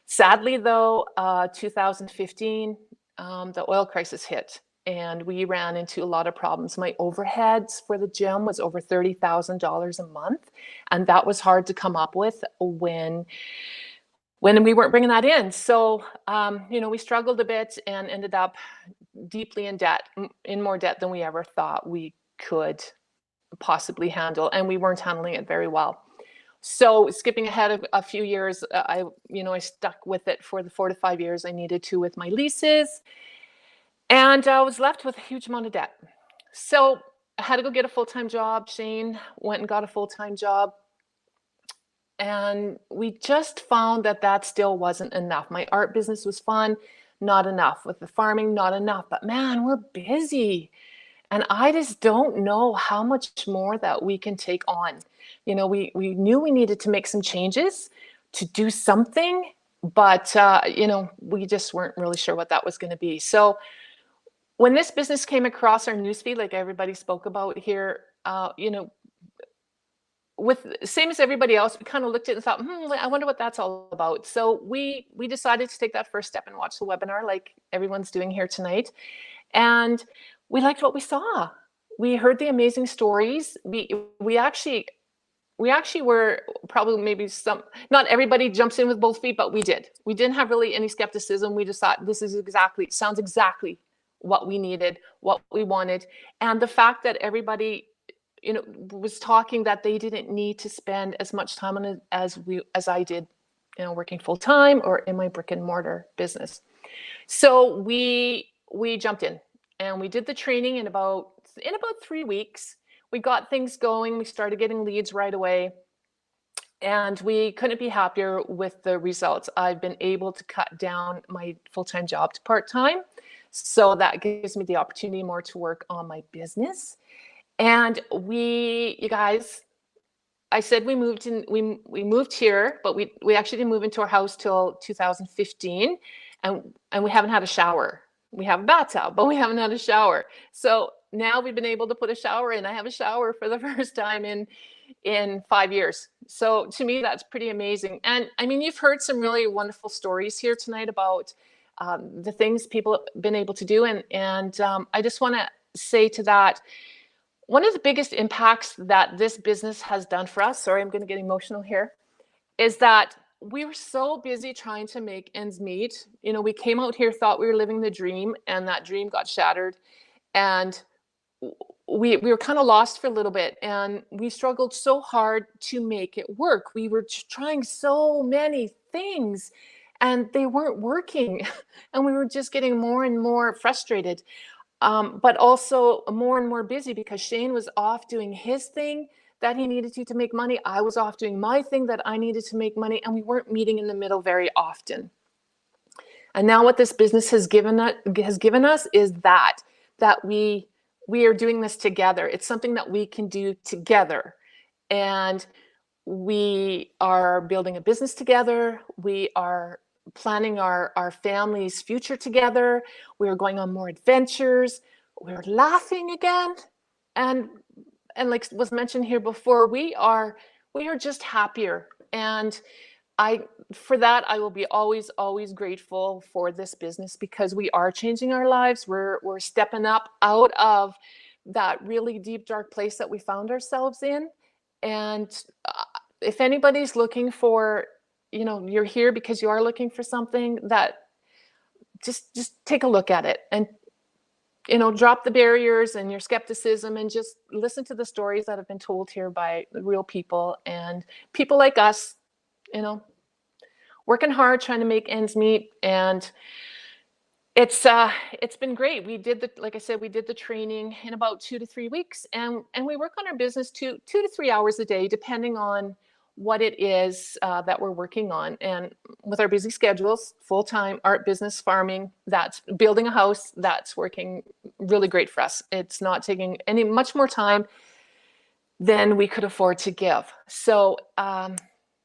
Sadly, though, 2015, the oil crisis hit. And we ran into a lot of problems. My overheads for the gym was over $30,000 a month. And that was hard to come up with when we weren't bringing that in. So, we struggled a bit and ended up deeply in debt, in more debt than we ever thought we could possibly handle. And we weren't handling it very well. So skipping ahead of a few years, I stuck with it for the 4 to 5 years I needed to with my leases. And I was left with a huge amount of debt. So I had to go get a full-time job. Shane went and got a full-time job. And we just found that still wasn't enough. My art business was fun, not enough. With the farming, not enough. But man, we're busy. And I just don't know how much more that we can take on. We knew we needed to make some changes to do something, but we just weren't really sure what that was going to be. So when this business came across our newsfeed, like everybody spoke about here, with same as everybody else, we kind of looked at it and thought, I wonder what that's all about. So we decided to take that first step and watch the webinar like everyone's doing here tonight. And we liked what we saw. We heard the amazing stories. We actually were probably maybe not everybody jumps in with both feet, but we did. We didn't have really any skepticism. We just thought sounds exactly what we needed, what we wanted. And the fact that everybody, was talking that they didn't need to spend as much time on it as I did, working full time or in my brick and mortar business. So we jumped in and we did the training in about 3 weeks. We got things going. We started getting leads right away. And we couldn't be happier with the results. I've been able to cut down my full-time job to part-time. So that gives me the opportunity more to work on my business. And you guys, I said we moved in, we moved here, but we actually didn't move into our house till 2015. And we haven't had a shower. We have a bathtub, but we haven't had a shower. So now we've been able to put a shower in. I have a shower for the first time in 5 years. So to me, that's pretty amazing. And I mean, you've heard some really wonderful stories here tonight about the things people have been able to do. And I just want to say to that, one of the biggest impacts that this business has done for us, sorry, I'm going to get emotional here, is that we were so busy trying to make ends meet. We came out here, thought we were living the dream, and that dream got shattered. And we were kind of lost for a little bit, and we struggled so hard to make it work. We were trying so many things and they weren't working, and we were just getting more and more frustrated. but also more and more busy because Shane was off doing his thing that he needed to make money. I was off doing my thing that I needed to make money, and we weren't meeting in the middle very often. And now what this business has given us is that we are doing this together. It's something that we can do together. And we are building a business together. We are planning our family's future together. We are going on more adventures. We're laughing again. And like was mentioned here before, we are just happier. And for that, I will be always grateful for this business, because we are changing our lives. We're stepping up out of that really deep, dark place that we found ourselves in. And if anybody's looking for, you're here because you are looking for something, that just take a look at it, and drop the barriers and your skepticism, and just listen to the stories that have been told here by real people, and people like us, working hard, trying to make ends meet. And it's been great. Like I said, we did the training in about 2 to 3 weeks, and we work on our business 2 to 3 hours a day, depending on what it is that we're working on. And with our busy schedules, full-time, art, business, farming, that's building a house, that's working really great for us. It's not taking much more time than we could afford to give. So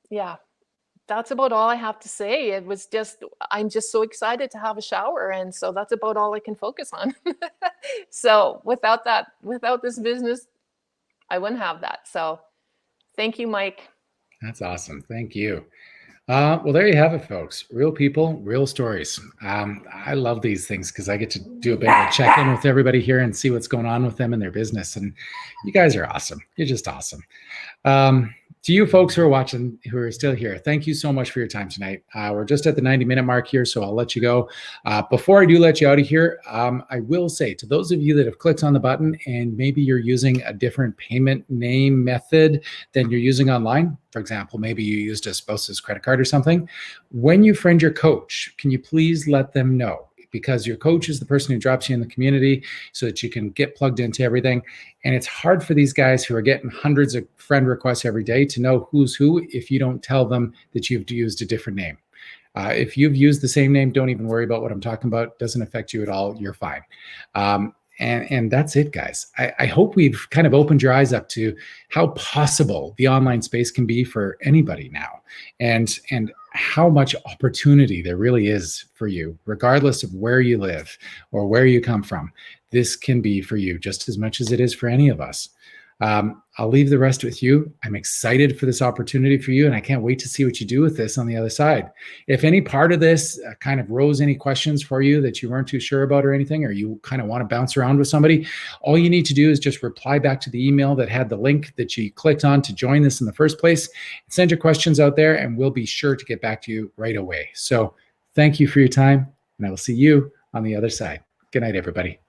yeah, that's about all I have to say. I'm just so excited to have a shower. And so that's about all I can focus on. So without this business, I wouldn't have that. So thank you, Mike. That's awesome. Thank you. Well, there you have it, folks. Real people, real stories. I love these things because I get to do a bit of a check-in with everybody here and see what's going on with them and their business. And you guys are awesome. You're just awesome. To you folks who are watching, who are still here, thank you so much for your time tonight. We're just at the 90-minute mark here, so I'll let you go. Before I do let you out of here, I will say to those of you that have clicked on the button and maybe you're using a different payment name method than you're using online, for example, maybe you used a spouse's credit card or something, when you friend your coach, can you please let them know? Because your coach is the person who drops you in the community so that you can get plugged into everything. And it's hard for these guys who are getting hundreds of friend requests every day to know who's who if you don't tell them that you've used a different name. If you've used the same name, don't even worry about what I'm talking about. It doesn't affect you at all. You're fine. And that's it, guys. I hope we've kind of opened your eyes up to how possible the online space can be for anybody now, and how much opportunity there really is for you, regardless of where you live or where you come from. This can be for you just as much as it is for any of us. I'll leave the rest with you. I'm excited for this opportunity for you, and I can't wait to see what you do with this on the other side. If any part of this kind of rose any questions for you that you weren't too sure about or anything, or you kind of want to bounce around with somebody, all you need to do is just reply back to the email that had the link that you clicked on to join this in the first place. Send your questions out there, and we'll be sure to get back to you right away. So thank you for your time, and I will see you on the other side. Good night, everybody.